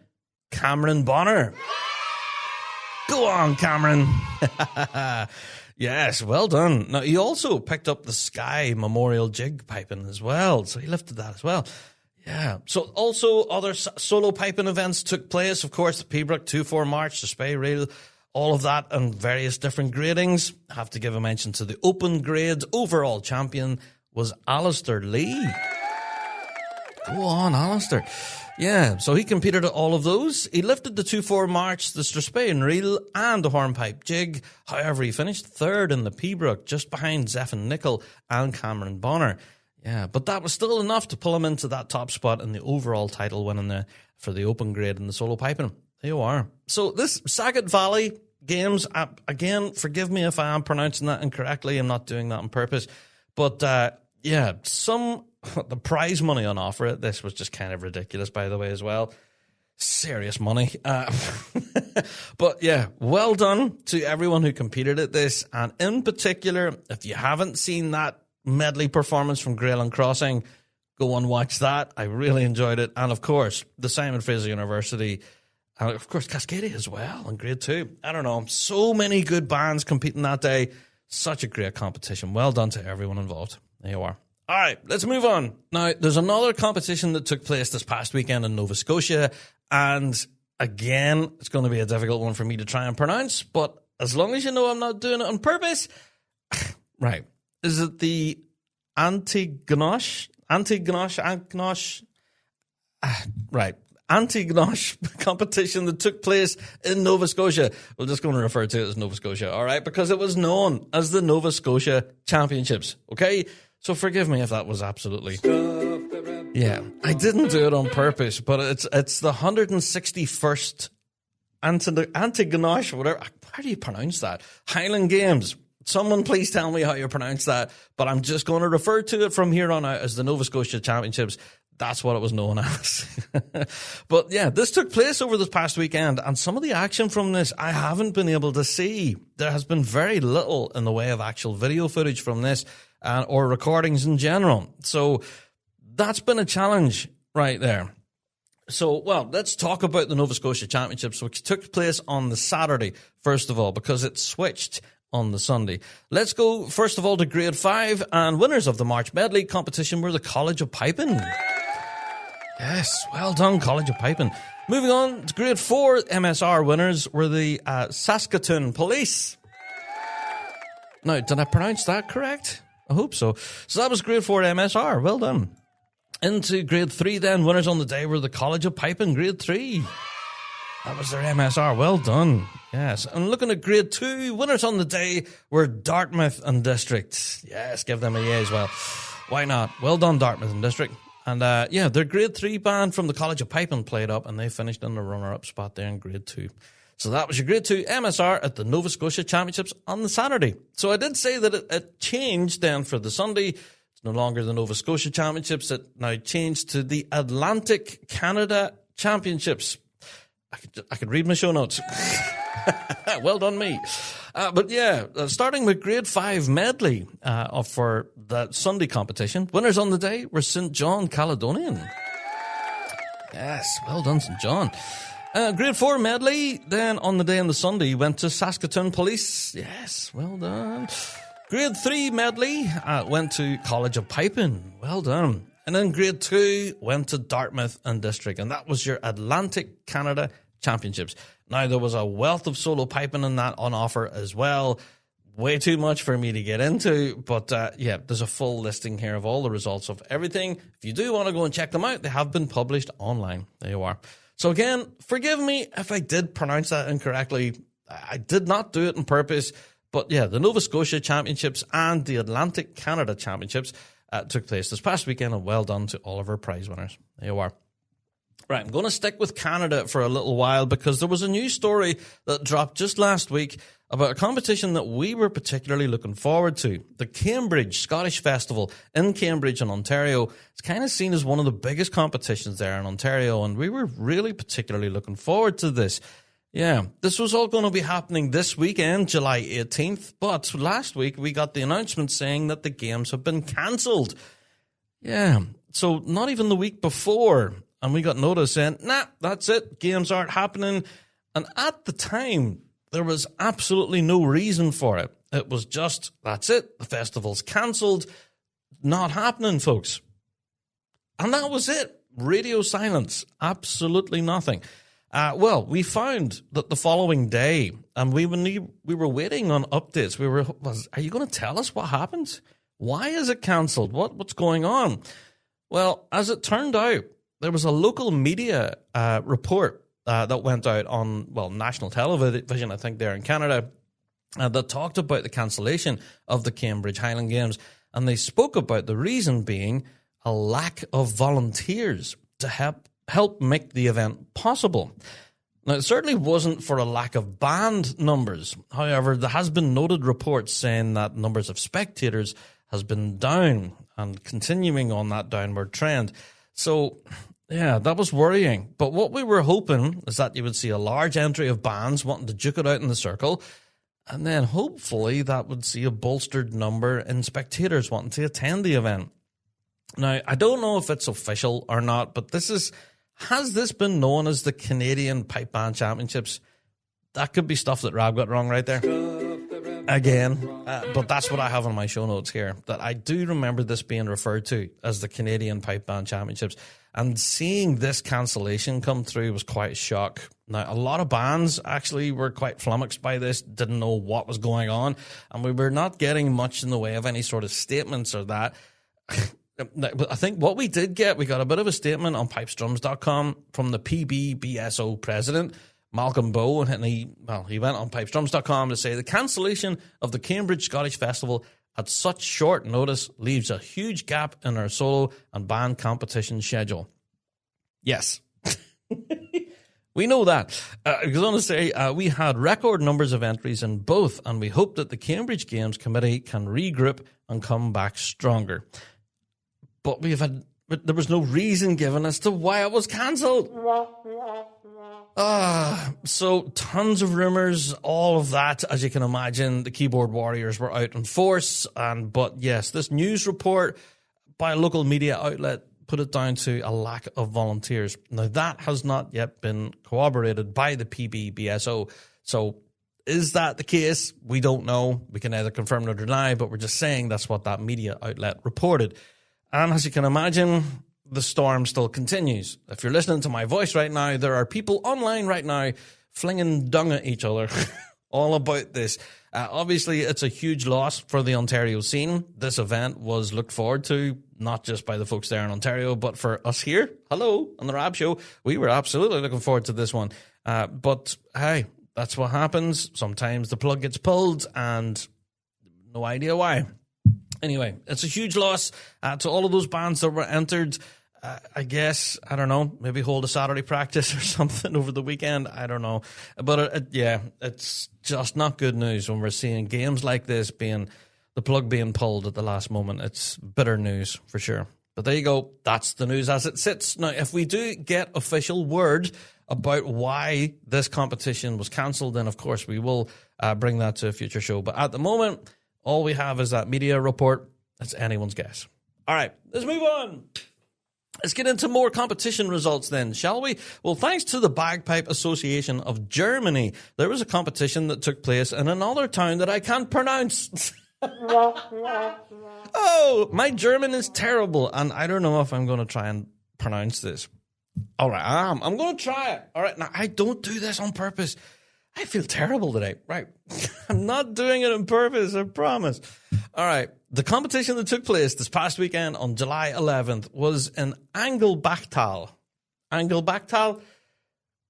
Cameron Bonner. Go on, Cameron. Yes, well done. Now, he also picked up the Sky Memorial Jig Piping as well, so he lifted that as well. Yeah. So also other solo piping events took place. Of course, the Pembroke 2-4 March, the Spey Reel, all of that and various different gradings. I have to give a mention to the open grade. Overall champion was Alistair Lee. Go on, Alistair. Yeah, so he competed at all of those. He lifted the 2-4 March, the Strathspey Reel, and the Hornpipe Jig. However, he finished third in the Pembroke, just behind Zephan Nicol and Cameron Bonner. Yeah, but that was still enough to pull him into that top spot in the overall title winning for the open grade and the solo piping. There you are. So this Sagat Valley Games, again, forgive me if I am pronouncing that incorrectly. I'm not doing that on purpose. But, yeah, the prize money on offer at this was just kind of ridiculous, by the way, as well. Serious money. But yeah, well done to everyone who competed at this. And in particular, if you haven't seen that medley performance from Grayling Crossing, go and watch that. I really enjoyed it. And of course, the Simon Fraser University And of course, Cascadia as well in grade 2. I don't know. So many good bands competing that day. Such a great competition. Well done to everyone involved. There you are. All right, let's move on. Now, there's another competition that took place this past weekend in Nova Scotia. And again, it's going to be a difficult one for me to try and pronounce. But as long as you know I'm not doing it on purpose. Right. Is it the Antignosh? Right. Antignosh competition that took place in Nova Scotia. We're just going to refer to it as Nova Scotia, all right? Because it was known as the Nova Scotia Championships, okay? So forgive me if that was absolutely... Yeah, I didn't do it on purpose, but it's the 161st Antignosh, whatever. How do you pronounce that? Highland Games. Someone please tell me how you pronounce that, but I'm just going to refer to it from here on out as the Nova Scotia Championships. That's what it was known as. But yeah, this took place over this past weekend, and some of the action from this I haven't been able to see. There has been very little in the way of actual video footage from this or recordings in general. So that's been a challenge right there. So, well, let's talk about the Nova Scotia Championships, which took place on the Saturday, first of all, because it switched on the Sunday. Let's go, first of all, to Grade 5, and winners of the March Medley competition were the College of Piping. Yes, well done, College of Piping. Moving on to Grade 4, MSR winners were the Saskatoon Police. Now, did I pronounce that correct? I hope so. So that was Grade 4 MSR. Well done. Into Grade 3 then, winners on the day were the College of Piping, Grade 3. That was their MSR. Well done. Yes. And looking at Grade 2, winners on the day were Dartmouth and District. Yes, give them a yay as well. Why not? Well done, Dartmouth and District. And yeah, their Grade 3 band from the College of Piping played up, and they finished in the runner-up spot there in Grade 2. So that was your Grade 2 MSR at the Nova Scotia Championships on the Saturday. So I did say that it changed then for the Sunday. It's no longer the Nova Scotia Championships. It now changed to the Atlantic Canada Championships. I could read my show notes. Well done, me. But yeah, starting with Grade 5 medley for that Sunday competition. Winners on the day were St. John Caledonian. Yes, well done, St. John. Grade 4 medley, then on the day on the Sunday, went to Saskatoon Police. Yes, well done. Grade 3 medley went to College of Piping. Well done. And then Grade 2 went to Dartmouth and District. And that was your Atlantic Canada Championships. Now, there was a wealth of solo piping in that on offer as well. Way too much for me to get into. But yeah, there's a full listing here of all the results of everything. If you do want to go and check them out, they have been published online. There you are. So again, forgive me if I did pronounce that incorrectly. I did not do it on purpose. But yeah, the Nova Scotia Championships and the Atlantic Canada Championships took place this past weekend, and well done to all of our prize winners. There you are. Right, I'm going to stick with Canada for a little while because there was a news story that dropped just last week about a competition that we were particularly looking forward to. The Cambridge Scottish Festival in Cambridge in Ontario. It's kind of seen as one of the biggest competitions there in Ontario, and we were really particularly looking forward to this. Yeah, this was all going to be happening this weekend, July 18th, but last week we got the announcement saying that the games have been cancelled. Yeah, so not even the week before, and we got notice saying, nah, that's it, games aren't happening. And at the time, there was absolutely no reason for it. It was just, that's it, the festival's cancelled, not happening, folks. And that was it, radio silence, absolutely nothing. Well, we found that the following day, and we were waiting on updates. Are you going to tell us what happened? Why is it cancelled? What's going on? Well, as it turned out, there was a local media report that went out on, national television, I think, there in Canada, that talked about the cancellation of the Cambridge Highland Games. And they spoke about the reason being a lack of volunteers to help make the event possible. Now, it certainly wasn't for a lack of band numbers. However, there has been noted reports saying that numbers of spectators has been down and continuing on that downward trend. So, yeah, that was worrying. But what we were hoping is that you would see a large entry of bands wanting to duke it out in the circle, and then hopefully that would see a bolstered number in spectators wanting to attend the event. Now, I don't know if it's official or not, but this is Has this been known as the Canadian Pipe Band Championships? That could be stuff that Rab got wrong right there. Again, but that's what I have on my show notes here, that I do remember this being referred to as the Canadian Pipe Band Championships. And seeing this cancellation come through was quite a shock. Now, a lot of bands actually were quite flummoxed by this, didn't know what was going on, and we were not getting much in the way of any sort of statements or that. I think what we did get, we got a bit of a statement on pipesdrums.com from the PBBSO president, Malcolm Bowe, and he went on pipesdrums.com to say the cancellation of the Cambridge Scottish Festival at such short notice leaves a huge gap in our solo and band competition schedule. Yes. We know that. It goes on to say, we had record numbers of entries in both, and we hope that the Cambridge Games Committee can regroup and come back stronger. But there was no reason given as to why it was cancelled. So tons of rumors, all of that, as you can imagine. The keyboard warriors were out in force, but yes, this news report by a local media outlet put it down to a lack of volunteers. Now, that has not yet been corroborated by the PBBSO. So is that the case? We don't know. We can neither confirm nor deny, but we're just saying that's what that media outlet reported. And as you can imagine, the storm still continues. If you're listening to my voice right now, there are people online right now flinging dung at each other all about this. Obviously, it's a huge loss for the Ontario scene. This event was looked forward to, not just by the folks there in Ontario, but for us here. Hello, on the Rab Show. We were absolutely looking forward to this one. But hey, that's what happens. Sometimes the plug gets pulled and no idea why. Anyway, it's a huge loss to all of those bands that were entered. I guess, I don't know, maybe hold a Saturday practice or something over the weekend. I don't know. But it's just not good news when we're seeing games like this the plug being pulled at the last moment. It's bitter news for sure. But there you go. That's the news as it sits. Now, if we do get official word about why this competition was cancelled, then of course we will bring that to a future show. But at the moment, all we have is that media report. It's anyone's guess. All right, let's move on. Let's get into more competition results then, shall we? Well, thanks to the Bagpipe Association of Germany, there was a competition that took place in another town that I can't pronounce. Oh, my German is terrible, and I don't know if I'm going to try and pronounce this. All right, I'm going to try it. All right, now, I don't do this on purpose. I feel terrible today. Right. I'm not doing it on purpose, I promise. All right. The competition that took place this past weekend on July 11th was in Angelbachtal. Angelbachtal?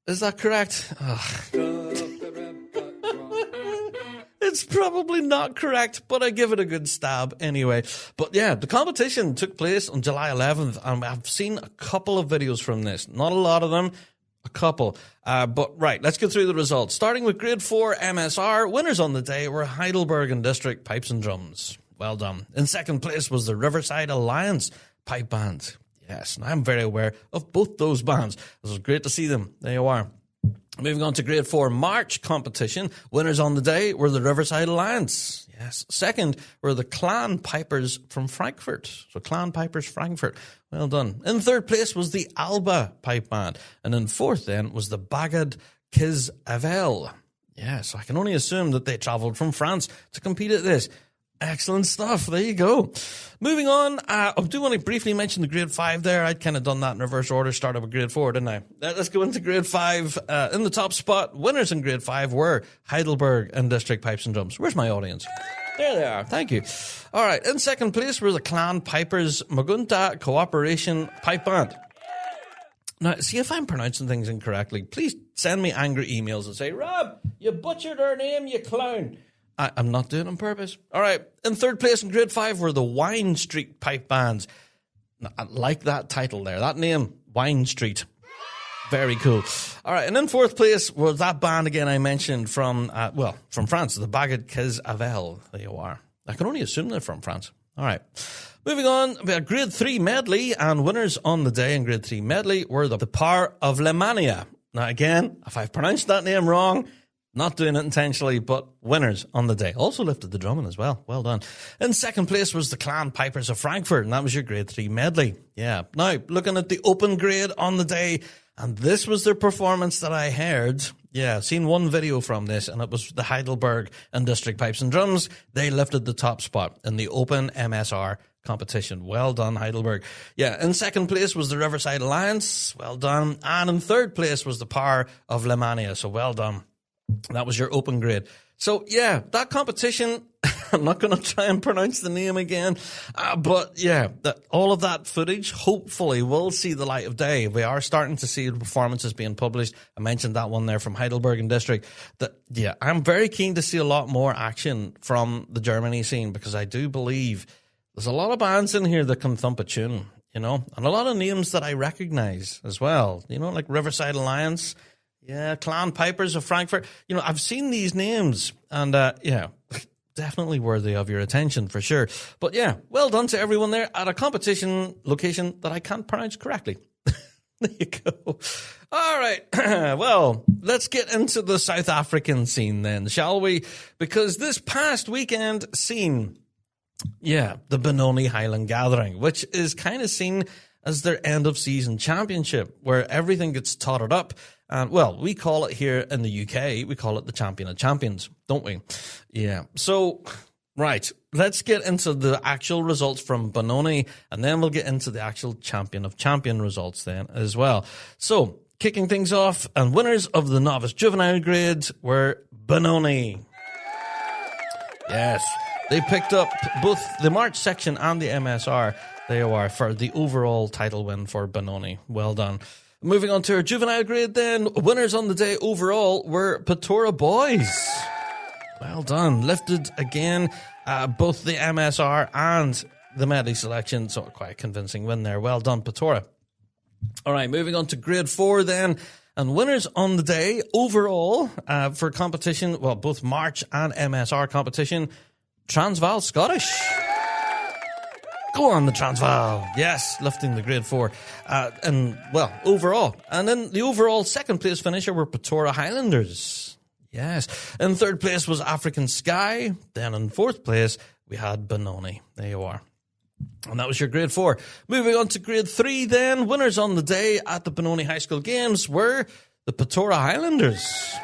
Is that correct? It's probably not correct, but I give it a good stab anyway. But yeah, the competition took place on July 11th, and I've seen a couple of videos from this. Not a lot of them. A couple. But right, let's go through the results. Starting with Grade 4 MSR, winners on the day were Heidelberg and District Pipes and Drums. Well done. In second place was the Riverside Alliance Pipe Band. Yes, and I'm very aware of both those bands. It was great to see them. There you are. Moving on to Grade 4 March competition, winners on the day were the Riverside Alliance. Yes. Second were the Clan Pipers from Frankfurt. So Clan Pipers Frankfurt. Well done. In third place was the Alba Pipe Band. And in fourth then was the Bagad Kiz Avel. Yeah, so I can only assume that they travelled from France to compete at this. Excellent stuff. There you go. Moving on, I do want to briefly mention the Grade 5 there. I'd kind of done that in reverse order, started with Grade 4, didn't I? Let's go into Grade 5. In the top spot, winners in Grade 5 were Heidelberg and District Pipes and Drums. Where's my audience? There they are. Thank you. All right. In second place were the Clan Pipers Magunta Cooperation Pipe Band. Now, see if I'm pronouncing things incorrectly. Please send me angry emails and say, Rob, you butchered our name, you clown. I'm not doing it on purpose. All right. In third place in Grade 5 were the Wine Street Pipe Bands. I like that title there. That name, Wine Street. Very cool. All right. And in fourth place was that band again I mentioned from France, the Bagad Kiz Avel. There you are. I can only assume they're from France. All right. Moving on, we had Grade 3 medley, and winners on the day in Grade 3 medley were the Par of Lemania. Now, again, if I've pronounced that name wrong, Not doing it intentionally, but winners on the day. Also lifted the drumming as well. Well done. In second place was the Clan Pipers of Frankfurt, and that was your grade 3 medley. Yeah. Now, looking at the open grade on the day, and this was their performance that I heard. Yeah, I've seen one video from this, and it was the Heidelberg and District Pipes and Drums. They lifted the top spot in the open MSR competition. Well done, Heidelberg. Yeah, in second place was the Riverside Alliance. Well done. And in third place was the Power of Lemania. So well done. That was your open grade. So, yeah, that competition, I'm not going to try and pronounce the name again, but, yeah, all of that footage hopefully will see the light of day. We are starting to see the performances being published. I mentioned that one there from Heidelberg and District. Yeah, I'm very keen to see a lot more action from the Germany scene, because I do believe there's a lot of bands in here that can thump a tune, and a lot of names that I recognize as well, like Riverside Alliance. Yeah, Clan Pipers of Frankfurt. I've seen these names, and definitely worthy of your attention for sure. But yeah, well done to everyone there at a competition location that I can't pronounce correctly. There you go. All right. Well, let's get into the South African scene then, shall we? Because this past weekend seen, the Benoni Highland Gathering, which is kind of seen as their end of season championship, where everything gets totted up. And, well, we call it here in the UK, we call it the Champion of Champions, don't we? Yeah. So, right, let's get into the actual results from Benoni, and then we'll get into the actual Champion of Champion results then as well. So, kicking things off, and winners of the Novice Juvenile grade were Benoni. Yes, they picked up both the March section and the MSR. They are for the overall title win for Benoni. Well done. Moving on to our juvenile grade then, winners on the day overall were Patora Boys. Well done. Lifted again, both the MSR and the medley selection, so quite a convincing win there. Well done, Patora. All right, moving on to grade 4 then, and winners on the day overall for competition, well, both March and MSR competition, Transvaal Scottish. Go on, the Transvaal. Yes, lifting the grade 4. Overall. And then the overall second place finisher were Patora Highlanders. Yes. In third place was African Sky. Then in fourth place, we had Benoni. There you are. And that was your grade 4. Moving on to grade 3 then. Winners on the day at the Benoni High School Games were the Patora Highlanders.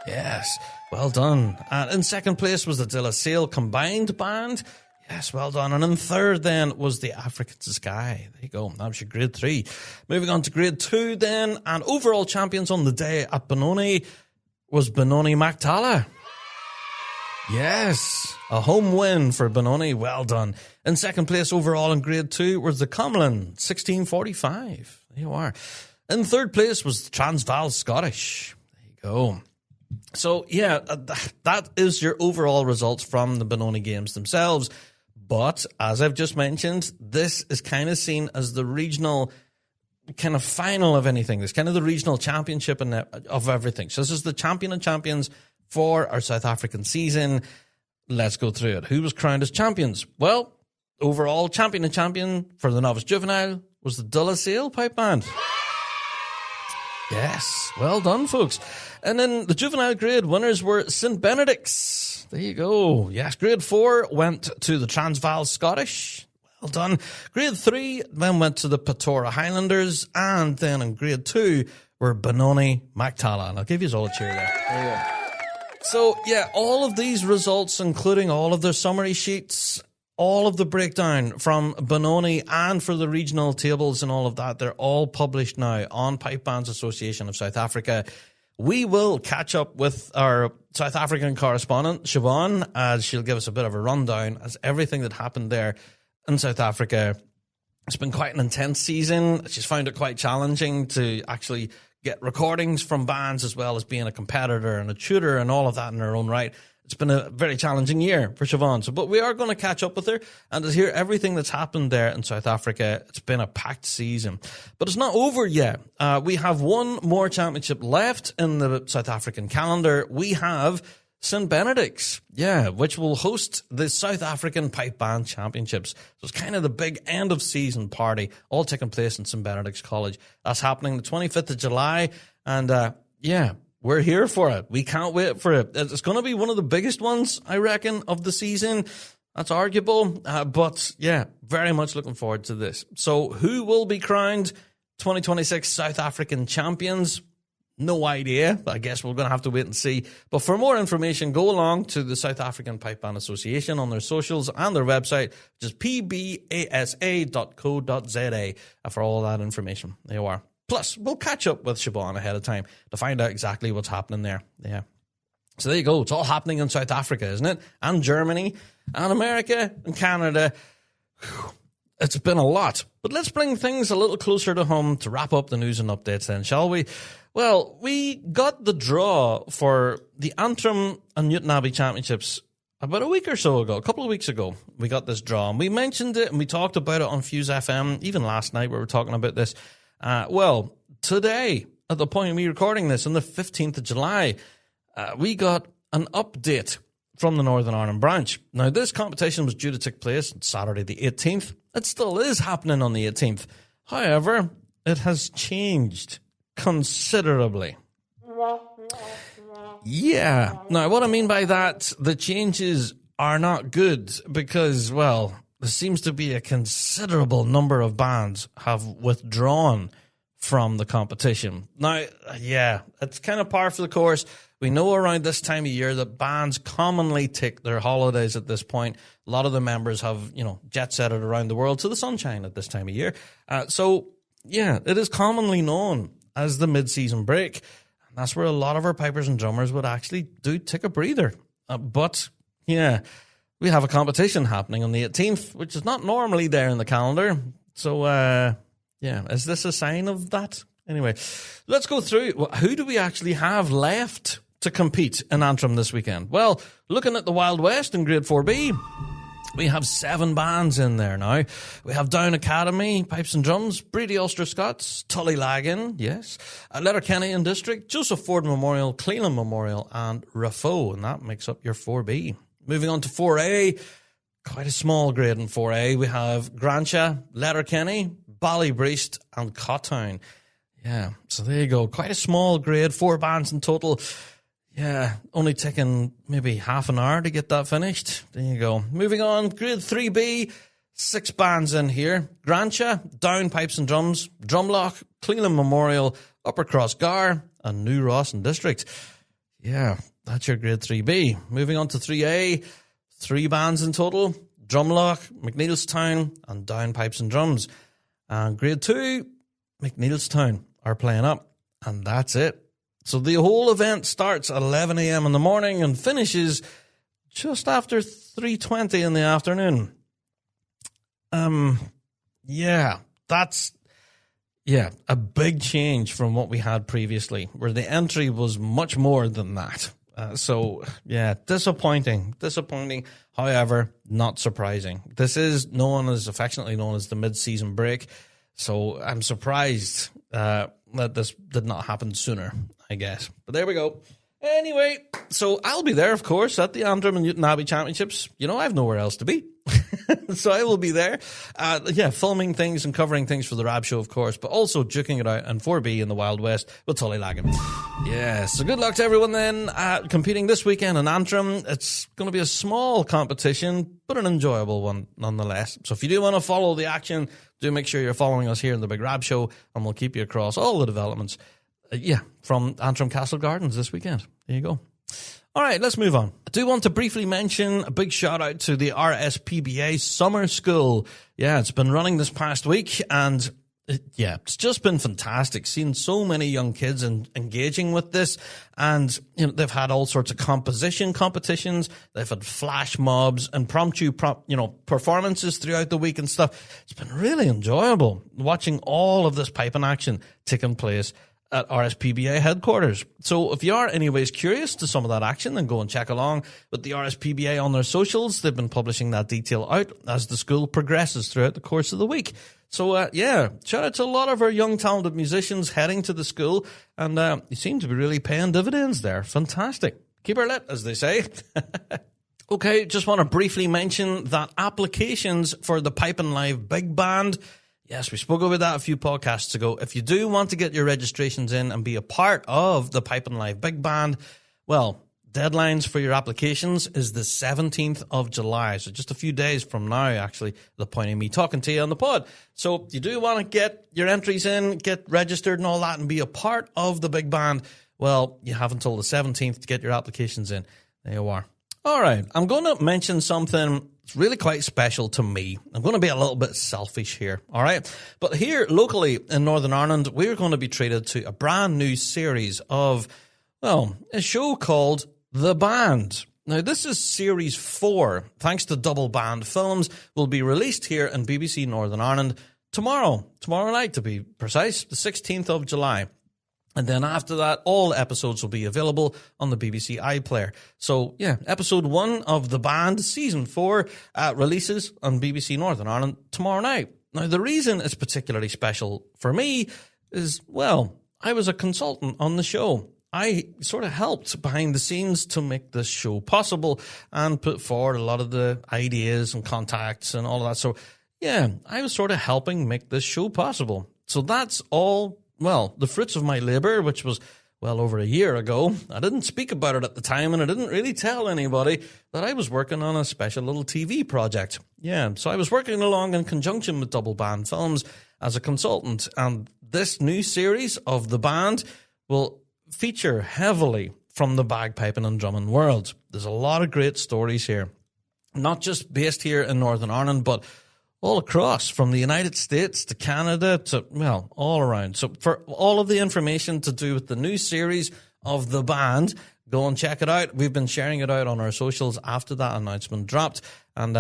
Yes. Well done. And in second place was the De La Salle Combined Band. Yes, well done. And in third then was the African Sky. There you go. That was your grade 3. Moving on to grade 2 then. And overall champions on the day at Benoni was Benoni Mactala. Yes, a home win for Benoni. Well done. In second place overall in grade 2 was the Cumberland 1645. There you are. In third place was the Transvaal Scottish. There you go. So, yeah, that is your overall results from the Benoni Games themselves. But, as I've just mentioned, this is kind of seen as the regional kind of final of anything. It's kind of the regional championship of everything. So this is the Champion of Champions for our South African season. Let's go through it. Who was crowned as champions? Well, overall Champion of Champion for the Novice Juvenile was the De La Salle Pipe Band. Yes, well done, folks. And then the juvenile grade winners were St. Benedict's. There you go. Yes, grade 4 went to the Transvaal Scottish. Well done. Grade 3 then went to the Patora Highlanders. And then in grade 2 were Benoni Mactala. And I'll give you all a cheer there. There you go. So, yeah, all of these results, including all of their summary sheets, all of the breakdown from Benoni and for the regional tables and all of that, they're all published now on Pipe Bands Association of South Africa. We will catch up with our South African correspondent, Siobhan, as she'll give us a bit of a rundown as everything that happened there in South Africa. It's been quite an intense season. She's found it quite challenging to actually get recordings from bands as well as being a competitor and a tutor and all of that in her own right. It's been a very challenging year for Siobhan. But we are going to catch up with her and to hear everything that's happened there in South Africa. It's been a packed season. But it's not over yet. We have one more championship left in the South African calendar. We have St. Benedict's, which will host the South African Pipe Band Championships. So it's kind of the big end of season party, all taking place in St. Benedict's College. That's happening the 25th of July. And we're here for it. We can't wait for it. It's going to be one of the biggest ones, I reckon, of the season. That's arguable. But yeah, very much looking forward to this. So who will be crowned 2026 South African champions? No idea. I guess we're going to have to wait and see. But for more information, go along to the South African Pipe Band Association on their socials and their website, which is pbasa.co.za, for all that information. There you are. Plus, we'll catch up with Siobhan ahead of time to find out exactly what's happening there. Yeah. So there you go. It's all happening in South Africa, isn't it? And Germany and America and Canada. It's been a lot. But let's bring things a little closer to home to wrap up the news and updates then, shall we? Well, we got the draw for the Antrim and Newtownabbey Championships about a week or so ago, a couple of weeks ago. We got this draw, and we mentioned it, and we talked about it on Fuse FM. Even last night we were talking about this. Well, today, at the point of me recording this, on the 15th of July, we got an update from the Northern Ireland branch. Now, this competition was due to take place on Saturday the 18th. It still is happening on the 18th. However, it has changed considerably. Yeah. Now, what I mean by that, the changes are not good because, well, there seems to be a considerable number of bands have withdrawn from the competition. Now, yeah, it's kind of par for the course. We know around this time of year that bands commonly take their holidays at this point. A lot of the members have, jet-setted around the world to the sunshine at this time of year. So, yeah, it is commonly known as the mid-season break. And that's where a lot of our pipers and drummers would actually do take a breather. But, yeah, we have a competition happening on the 18th, which is not normally there in the calendar. So, yeah, is this a sign of that? Anyway, let's go through. Who do we actually have left to compete in Antrim this weekend? Well, looking at the Wild West in Grade 4B, we have 7 bands in there now. We have Down Academy, Pipes and Drums, Brady Ulster Scots, Tully Lagan, yes, Letterkenny and District, Joseph Ford Memorial, Cleland Memorial, and Raffo, and that makes up your 4B. Moving on to 4A, quite a small grade in 4A. We have Grantia, Letterkenny, Ballybreast, and Cottown. Yeah, so there you go. Quite a small grade, 4 bands in total. Yeah, only taking maybe half an hour to get that finished. There you go. Moving on, grade 3B, 6 bands in here. Grantia, Down Pipes and Drums, Drumlock, Cleland Memorial, Upper Cross Gar, and New Ross and District. Yeah, that's your grade 3B. Moving on to 3A, 3 bands in total. Drumlock, McNeilstown, and Down Pipes and Drums. And grade 2, McNeilstown are playing up. And that's it. So the whole event starts at 11 a.m. in the morning and finishes just after 3:20 in the afternoon. Yeah, that's a big change from what we had previously, where the entry was much more than that. So, yeah, disappointing. However, not surprising. This is affectionately known as the mid-season break. So I'm surprised that this did not happen sooner, I guess. But there we go. Anyway, so I'll be there, of course, at the Antrim and Newtownabbey Championships. I have nowhere else to be. So I will be there, filming things and covering things for the Rab Show, of course, but also duking it out in 4B in the Wild West with Tully Lagan. Yeah, so good luck to everyone then competing this weekend in Antrim. It's going to be a small competition, but an enjoyable one nonetheless. So if you do want to follow the action, do make sure you're following us here in the Big Rab Show, and we'll keep you across all the developments from Antrim Castle Gardens this weekend. There you go. All right, let's move on. I do want to briefly mention a big shout out to the RSPBA Summer School. Yeah, it's been running this past week, and it's just been fantastic seeing so many young kids engaging with this. And they've had all sorts of composition competitions. They've had flash mobs, impromptu performances throughout the week and stuff. It's been really enjoyable watching all of this piping action taking place at RSPBA headquarters. So if you are anyways curious to some of that action, then go and check along with the RSPBA on their socials. They've been publishing that detail out as the school progresses throughout the course of the week. So shout out to a lot of our young talented musicians heading to the school, and you seem to be really paying dividends there. Fantastic. Keep her lit, as they say. Okay, just want to briefly mention that applications for the Pipe and Live Big Band Yes, we spoke about that a few podcasts ago. If you do want to get your registrations in and be a part of the Piping Live Big Band, well, deadlines for your applications is the 17th of July. So just a few days from now, actually, the point of me talking to you on the pod. So if you do want to get your entries in, get registered and all that and be a part of the big band, well, you have until the 17th to get your applications in. There you are. All right, I'm going to mention something that's really quite special to me. I'm going to be a little bit selfish here, all right? But here, locally in Northern Ireland, we're going to be treated to a brand new series of, well, a show called The Band. Now, this is Series 4, thanks to Double Band Films, will be released here in BBC Northern Ireland tomorrow night to be precise, the 16th of July. And then after that, all episodes will be available on the BBC iPlayer. So, yeah, episode 1 of The Band, season 4, releases on BBC Northern Ireland tomorrow night. Now, the reason it's particularly special for me is, well, I was a consultant on the show. I sort of helped behind the scenes to make this show possible and put forward a lot of the ideas and contacts and all of that. So, yeah, I was sort of helping make this show possible. So that's all, well, the fruits of my labor, which was well over a year ago. I didn't speak about it at the time, and I didn't really tell anybody that I was working on a special little TV project. Yeah, so I was working along in conjunction with Double Band Films as a consultant, and this new series of The Band will feature heavily from the bagpiping and drumming world. There's a lot of great stories here, not just based here in Northern Ireland, but all across, from the United States to Canada to, well, all around. So for all of the information to do with the new series of The Band, go and check it out. We've been sharing it out on our socials after that announcement dropped. And,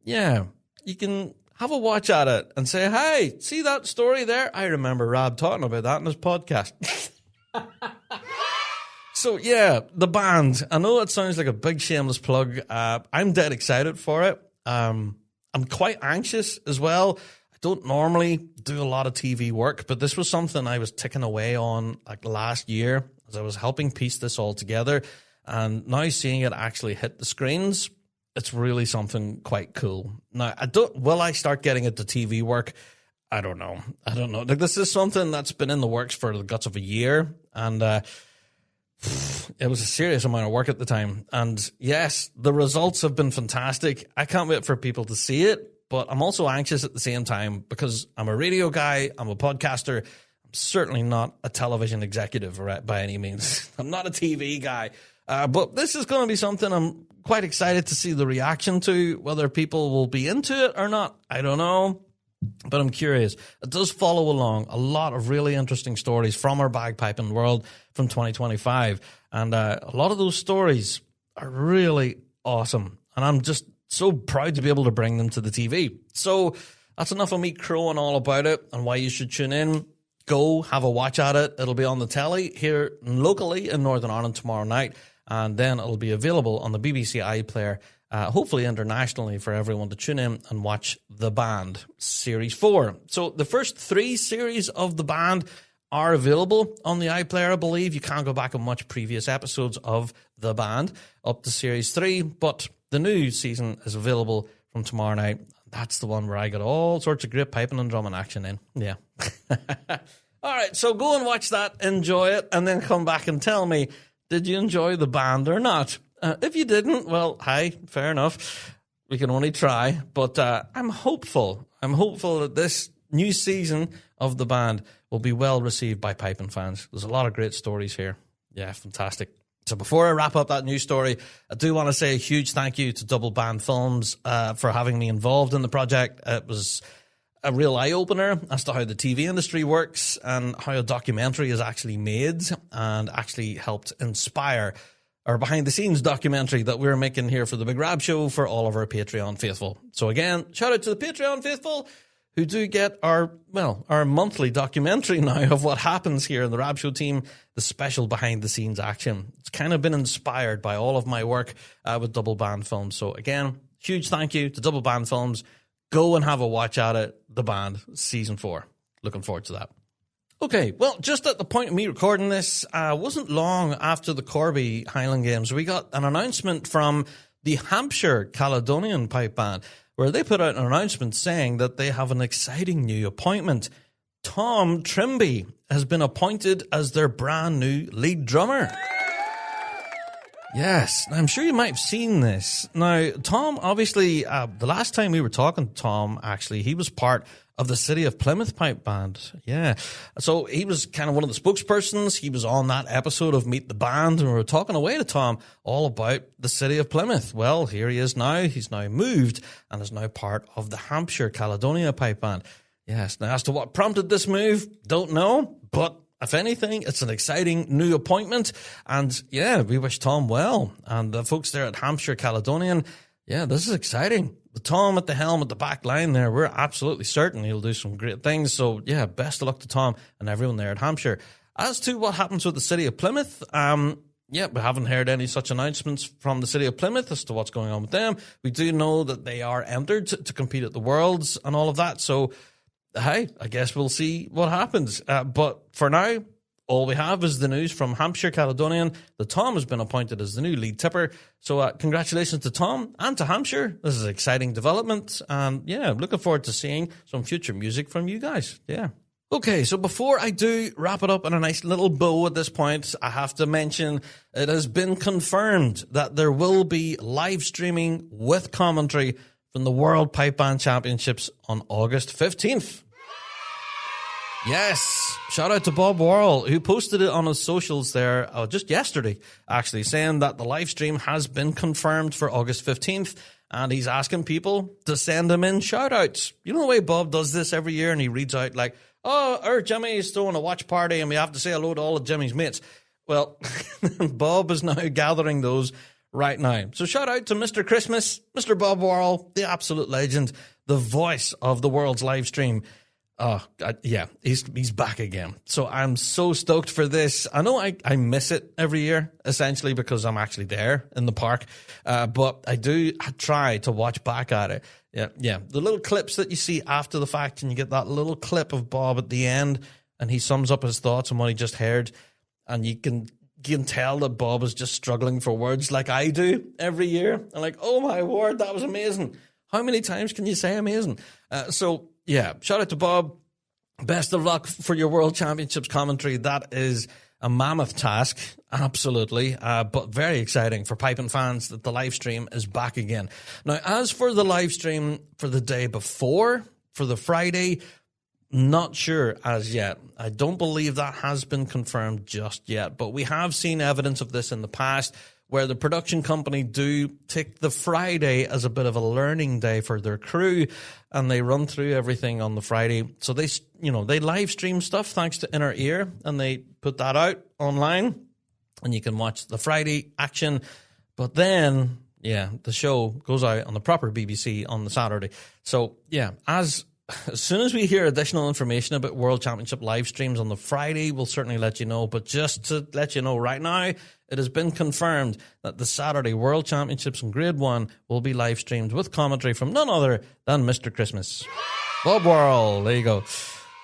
yeah, you can have a watch at it and say, hey, see that story there? I remember Rab talking about that in his podcast. So, yeah, The Band. I know it sounds like a big shameless plug. I'm dead excited for it. I'm quite anxious as well. I don't normally do a lot of TV work, but this was something I was ticking away on like last year as I was helping piece this all together. And now seeing it actually hit the screens, it's really something quite cool. Now, will I start getting into TV work? I don't know. Like, this is something that's been in the works for the guts of a year, and it was a serious amount of work at the time. And yes, the results have been fantastic. I can't wait for people to see it, but I'm also anxious at the same time because I'm a radio guy, I'm a podcaster. I'm certainly not a television executive by any means. I'm not a TV guy. But this is going to be something I'm quite excited to see the reaction to. Whether people will be into it or not, I don't know. But I'm curious. It does follow along a lot of really interesting stories from our bagpiping world from 2025. And a lot of those stories are really awesome. And I'm just so proud to be able to bring them to the TV. So that's enough of me crowing all about it and why you should tune in. Go have a watch at it. It'll be on the telly here locally in Northern Ireland tomorrow night. And then it'll be available on the BBC iPlayer, hopefully internationally, for everyone to tune in and watch The Band, Series 4. So the first 3 series of The Band are available on the iPlayer, I believe. You can't go back and watch previous episodes of The Band up to Series 3, but the new season is available from tomorrow night. That's the one where I got all sorts of great piping and drumming action in. Yeah. All right, so go and watch that, enjoy it, and then come back and tell me, did you enjoy The Band or not? If you didn't, well, hi, fair enough. We can only try. But I'm hopeful. I'm hopeful that this new season of The Band will be well received by piping fans. There's a lot of great stories here. Yeah, fantastic. So before I wrap up that news story, I do want to say a huge thank you to Double Band Films for having me involved in the project. It was a real eye-opener as to how the TV industry works and how a documentary is actually made, and actually helped inspire our behind-the-scenes documentary that we're making here for the Big Rab Show for all of our Patreon faithful. So again, shout out to the Patreon faithful who do get our monthly documentary now of what happens here in the Rab Show team, the special behind-the-scenes action. It's kind of been inspired by all of my work with Double Band Films. So again, huge thank you to Double Band Films. Go and have a watch at it, The Band, Season 4. Looking forward to that. Okay, well, just at the point of me recording this, wasn't long after the Corby Highland Games, we got an announcement from the Hampshire Caledonian Pipe Band. where they put out an announcement saying that they have an exciting new appointment. Tom Trimby has been appointed as their brand new lead drummer. Yes, I'm sure you might have seen this. Now, Tom, obviously, the last time we were talking to Tom, actually, he was part of the City of Plymouth pipe band. Yeah. So he was kind of one of the spokespersons. He was on that episode of Meet the Band, and we were talking away to Tom all about the City of Plymouth. Well, here he is now. He's now moved and is now part of the Hampshire Caledonia pipe band. Yes. Now, as to what prompted this move, don't know, but if anything, it's an exciting new appointment. And yeah, we wish Tom well. And the folks there at Hampshire Caledonian, yeah, this is exciting. With Tom at the helm at the back line there, we're absolutely certain he'll do some great things. So yeah, best of luck to Tom and everyone there at Hampshire. As to what happens with the City of Plymouth, yeah, we haven't heard any such announcements from the City of Plymouth as to what's going on with them. We do know that they are entered to compete at the Worlds and all of that. So hey, I guess we'll see what happens. But for now, all we have is the news from Hampshire Caledonian that Tom has been appointed as the new lead tipper. So congratulations to Tom and to Hampshire. This is an exciting development. And yeah, looking forward to seeing some future music from you guys. Yeah. Okay, so before I do wrap it up in a nice little bow at this point, I have to mention it has been confirmed that there will be live streaming with commentary from the World Pipe Band Championships on August 15th. Yes, shout out to Bob Worrell, who posted it on his socials there just yesterday, actually, saying that the live stream has been confirmed for August 15th, and he's asking people to send him in shout-outs. You know the way Bob does this every year, and he reads out like, oh, our Jimmy's throwing a watch party, and we have to say hello to all of Jimmy's mates. Well, Bob is now gathering those right now. So shout out to Mr. Christmas, Mr. Bob Worrell, the absolute legend, the voice of the world's live stream. Oh, yeah, he's back again. So I'm so stoked for this. I know I miss it every year, essentially, because I'm actually there in the park. But I try to watch back at it. Yeah. The little clips that you see after the fact, and you get that little clip of Bob at the end, and he sums up his thoughts on what he just heard. And you can tell that Bob is just struggling for words like I do every year. I'm like, oh my word, that was amazing. How many times can you say amazing? So yeah, shout out to Bob. Best of luck for your World Championships commentary. That is a mammoth task, absolutely, but very exciting for piping fans that the live stream is back again. Now, as for the live stream for the day before, for the Friday, not sure as yet. I don't believe that has been confirmed just yet, but we have seen evidence of this in the past, where the production company do take the Friday as a bit of a learning day for their crew, and they run through everything on the Friday. So they live stream stuff thanks to Inner Ear, and they put that out online, and you can watch the Friday action. But then, yeah, the show goes out on the proper BBC on the Saturday. So yeah, as soon as we hear additional information about World Championship live streams on the Friday, we'll certainly let you know. But just to let you know right now, it has been confirmed that the Saturday World Championships in Grade 1 will be live streamed with commentary from none other than Mr. Christmas. Bob Worrell, there you go.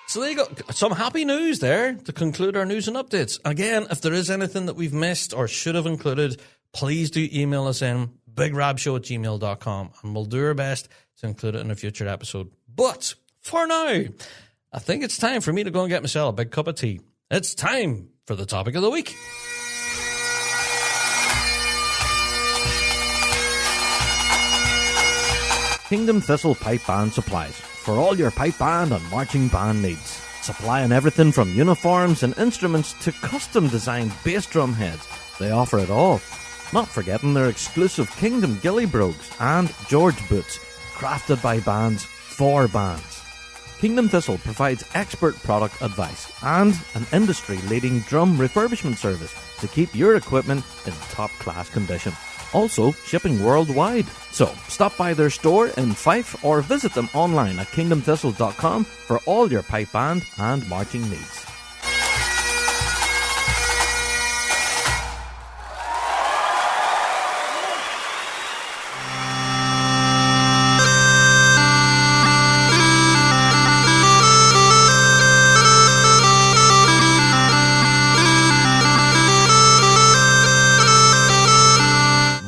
So there you go. Some happy news there to conclude our news and updates. Again, if there is anything that we've missed or should have included, please do email us in bigrabshow@gmail.com, and we'll do our best to include it in a future episode. But for now, I think it's time for me to go and get myself a big cup of tea. It's time for the topic of the week. Kingdom Thistle Pipe Band Supplies, for all your pipe band and marching band needs. Supplying everything from uniforms and instruments to custom designed bass drum heads. They offer it all. Not forgetting their exclusive Kingdom Ghillie Brogues and George Boots, crafted by bands for bands. Kingdom Thistle provides expert product advice and an industry-leading drum refurbishment service to keep your equipment in top-class condition. Also, shipping worldwide. So, stop by their store in Fife or visit them online at kingdomthistle.com for all your pipe band and marching needs.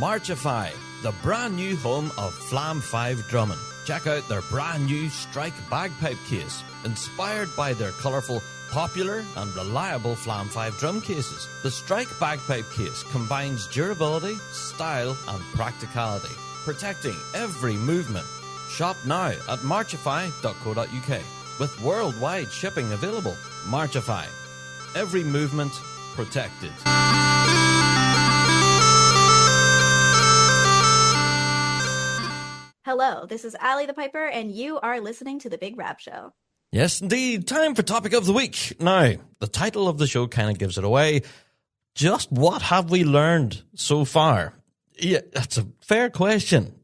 Marchify, the brand new home of Flam 5 drumming. Check out their brand new Strike bagpipe case, inspired by their colourful, popular and reliable Flam 5 drum cases. The Strike bagpipe case combines durability, style and practicality, protecting every movement. Shop now at marchify.co.uk with worldwide shipping available. Marchify. Every movement protected. Hello, this is Allie the Piper, and you are listening to The Big Rab Show. Yes, indeed. Time for Topic of the Week. Now, the title of the show kind of gives it away. Just what have we learned so far? Yeah, that's a fair question.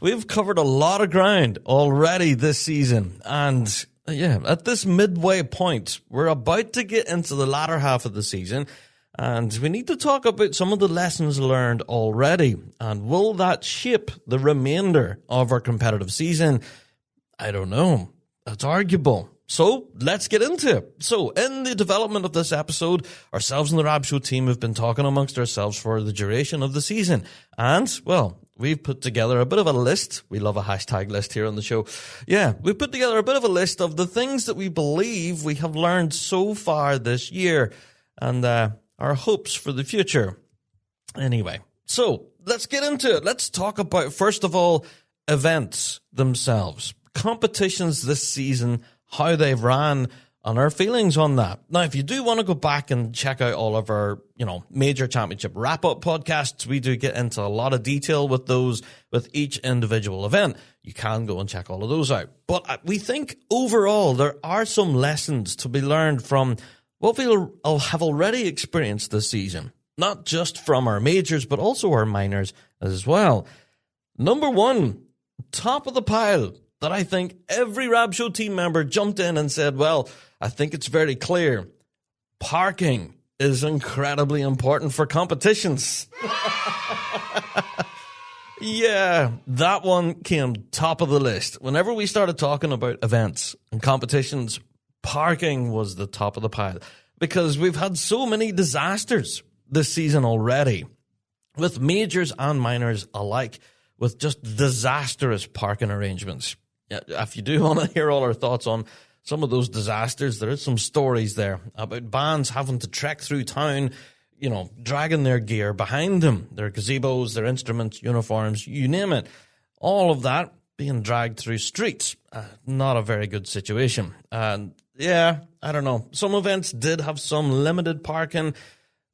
We've covered a lot of ground already this season. And yeah, at this midway point, we're about to get into the latter half of the season. And we need to talk about some of the lessons learned already. And will that shape the remainder of our competitive season? I don't know. That's arguable. So let's get into it. So in the development of this episode, ourselves and the Rab Show team have been talking amongst ourselves for the duration of the season. And, well, we've put together a bit of a list. We love a hashtag list here on the show. Yeah, we've put together a bit of a list of the things that we believe we have learned so far this year. And our hopes for the future. Anyway, so let's get into it. Let's talk about, first of all, events themselves. Competitions this season, how they've ran, and our feelings on that. Now, if you do want to go back and check out all of our, major championship wrap-up podcasts, we do get into a lot of detail with those, with each individual event. You can go and check all of those out. But we think overall there are some lessons to be learned from what we'll have already experienced this season. Not just from our majors, but also our minors as well. Number one, top of the pile, that I think every Rab Show team member jumped in and said, well, I think it's very clear. Parking is incredibly important for competitions. Yeah, that one came top of the list. Whenever we started talking about events and competitions, parking was the top of the pile because we've had so many disasters this season already with majors and minors alike with just disastrous parking arrangements. If you do want to hear all our thoughts on some of those disasters, there is some stories there about bands having to trek through town, dragging their gear behind them, their gazebos, their instruments, uniforms, you name it. All of that being dragged through streets. Not a very good situation. And yeah, I don't know. Some events did have some limited parking.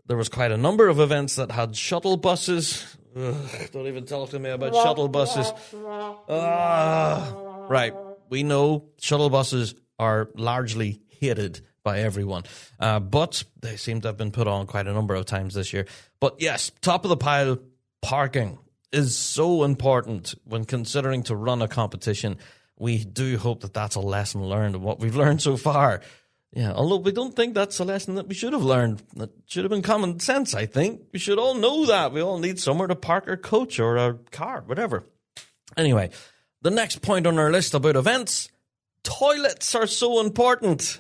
There was quite a number of events that had shuttle buses. Ugh, don't even talk to me about shuttle buses. Right, we know shuttle buses are largely hated by everyone, but they seem to have been put on quite a number of times this year. But yes, top of the pile, parking is so important when considering to run a competition. We do hope that that's a lesson learned, and what we've learned so far. Yeah, although we don't think that's a lesson that we should have learned. That should have been common sense, I think. We should all know that. We all need somewhere to park our coach or our car, whatever. Anyway, the next point on our list about events, toilets are so important.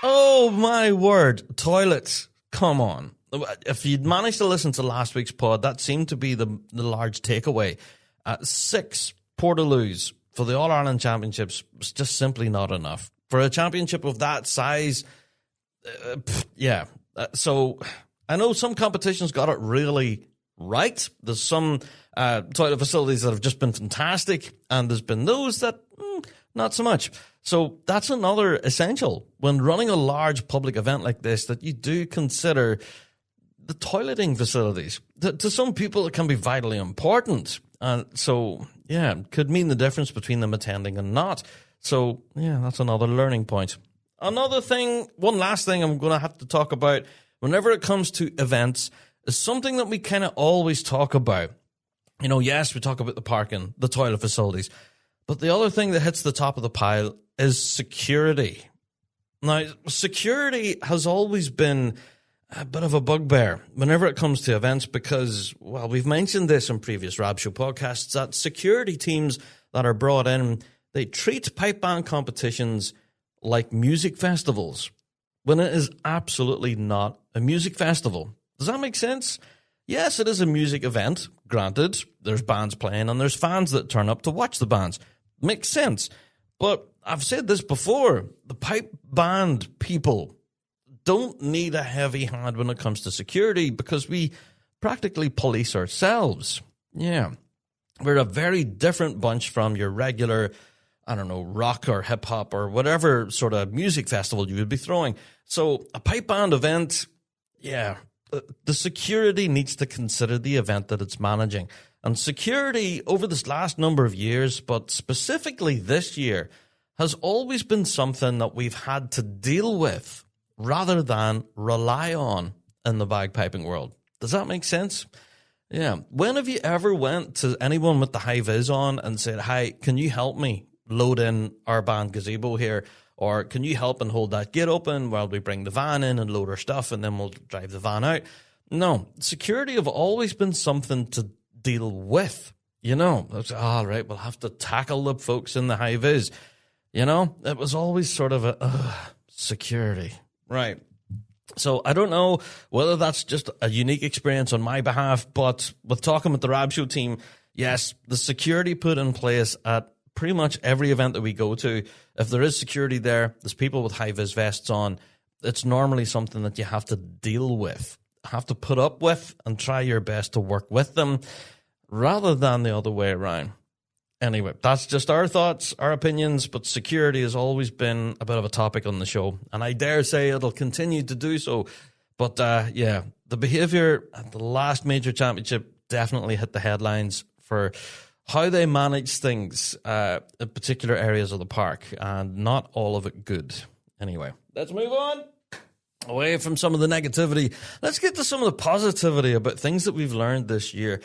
Oh, my word. Toilets. Come on. If you'd managed to listen to last week's pod, that seemed to be the large takeaway. 6 portaloos for the All-Ireland Championships was just simply not enough. For a championship of that size, so I know some competitions got it really right. There's some toilet facilities that have just been fantastic, and there's been those that not so much. So that's another essential when running a large public event like this, that you do consider the toileting facilities. To some people, it can be vitally important. And so, yeah, it could mean the difference between them attending and not. So, yeah, that's another learning point. Another thing, one last thing I'm going to have to talk about whenever it comes to events is something that we kind of always talk about. Yes, we talk about the parking, the toilet facilities, but the other thing that hits the top of the pile is security. Now, security has always been a bit of a bugbear whenever it comes to events because, well, we've mentioned this in previous Rab Show podcasts, that security teams that are brought in, they treat pipe band competitions like music festivals when it is absolutely not a music festival. Does that make sense? Yes, it is a music event. Granted, there's bands playing and there's fans that turn up to watch the bands. Makes sense. But I've said this before, the pipe band people don't need a heavy hand when it comes to security because we practically police ourselves. Yeah. We're a very different bunch from your regular, I don't know, rock or hip hop or whatever sort of music festival you would be throwing. So a pipe band event, yeah, the security needs to consider the event that it's managing. And security over this last number of years, but specifically this year, has always been something that we've had to deal with rather than rely on in the bagpiping world. Does that make sense? Yeah. When have you ever went to anyone with the high vis on and said, "Hi, can you help me load in our band gazebo here?" Or "Can you help and hold that gate open while we bring the van in and load our stuff and then we'll drive the van out?" No. Security have always been something to deal with. You know, it's all right, we'll have to tackle the folks in the high vis. You know, it was always sort of security. Right. So I don't know whether that's just a unique experience on my behalf, but with talking with the Rab Show team, yes, the security put in place at pretty much every event that we go to, if there is security there, there's people with high-vis vests on, it's normally something that you have to deal with, have to put up with, and try your best to work with them, rather than the other way around. Anyway, that's just our thoughts, our opinions, but security has always been a bit of a topic on the show, and I dare say it'll continue to do so. But yeah, the behavior at the last major championship definitely hit the headlines for how they manage things in particular areas of the park, and not all of it good. Anyway, let's move on. Away from some of the negativity, let's get to some of the positivity about things that we've learned this year.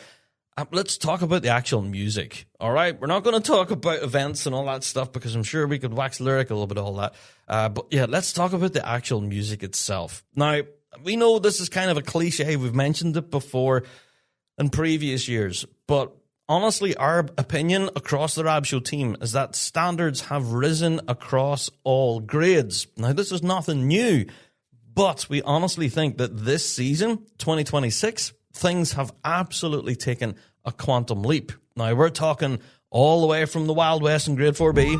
Let's talk about the actual music, all right? We're not going to talk about events and all that stuff because I'm sure we could wax lyrical about all that. But yeah, let's talk about the actual music itself. Now, we know this is kind of a cliche. We've mentioned it before in previous years. But honestly, our opinion across the Rab Show team is that standards have risen across all grades. Now, this is nothing new, but we honestly think that this season, 2026, things have absolutely taken a quantum leap. Now, we're talking all the way from the Wild West in Grade 4B,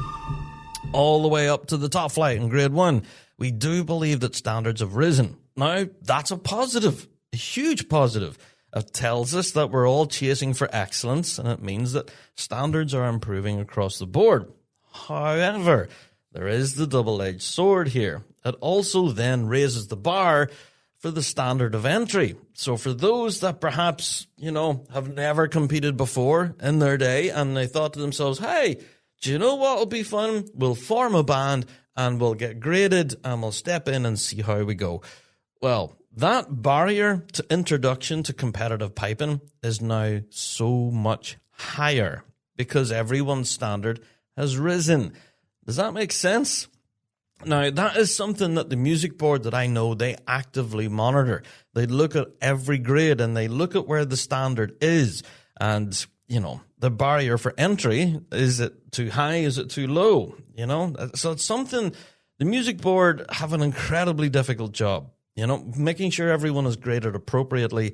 all the way up to the Top Flight in Grade 1. We do believe that standards have risen. Now, that's a positive, a huge positive. It tells us that we're all chasing for excellence, and it means that standards are improving across the board. However, there is the double-edged sword here. It also then raises the bar for the standard of entry. So for those that perhaps, you know, have never competed before in their day, and they thought to themselves, "Hey, do you know what will be fun? We'll form a band and we'll get graded and we'll step in and see how we go." Well, that barrier to introduction to competitive piping is now so much higher because everyone's standard has risen. Does that make sense? Now, that is something that the music board that I know, they actively monitor. They look at every grade and they look at where the standard is. And, you know, the barrier for entry, is it too high? Is it too low? You know, so it's something the music board have an incredibly difficult job, you know, making sure everyone is graded appropriately.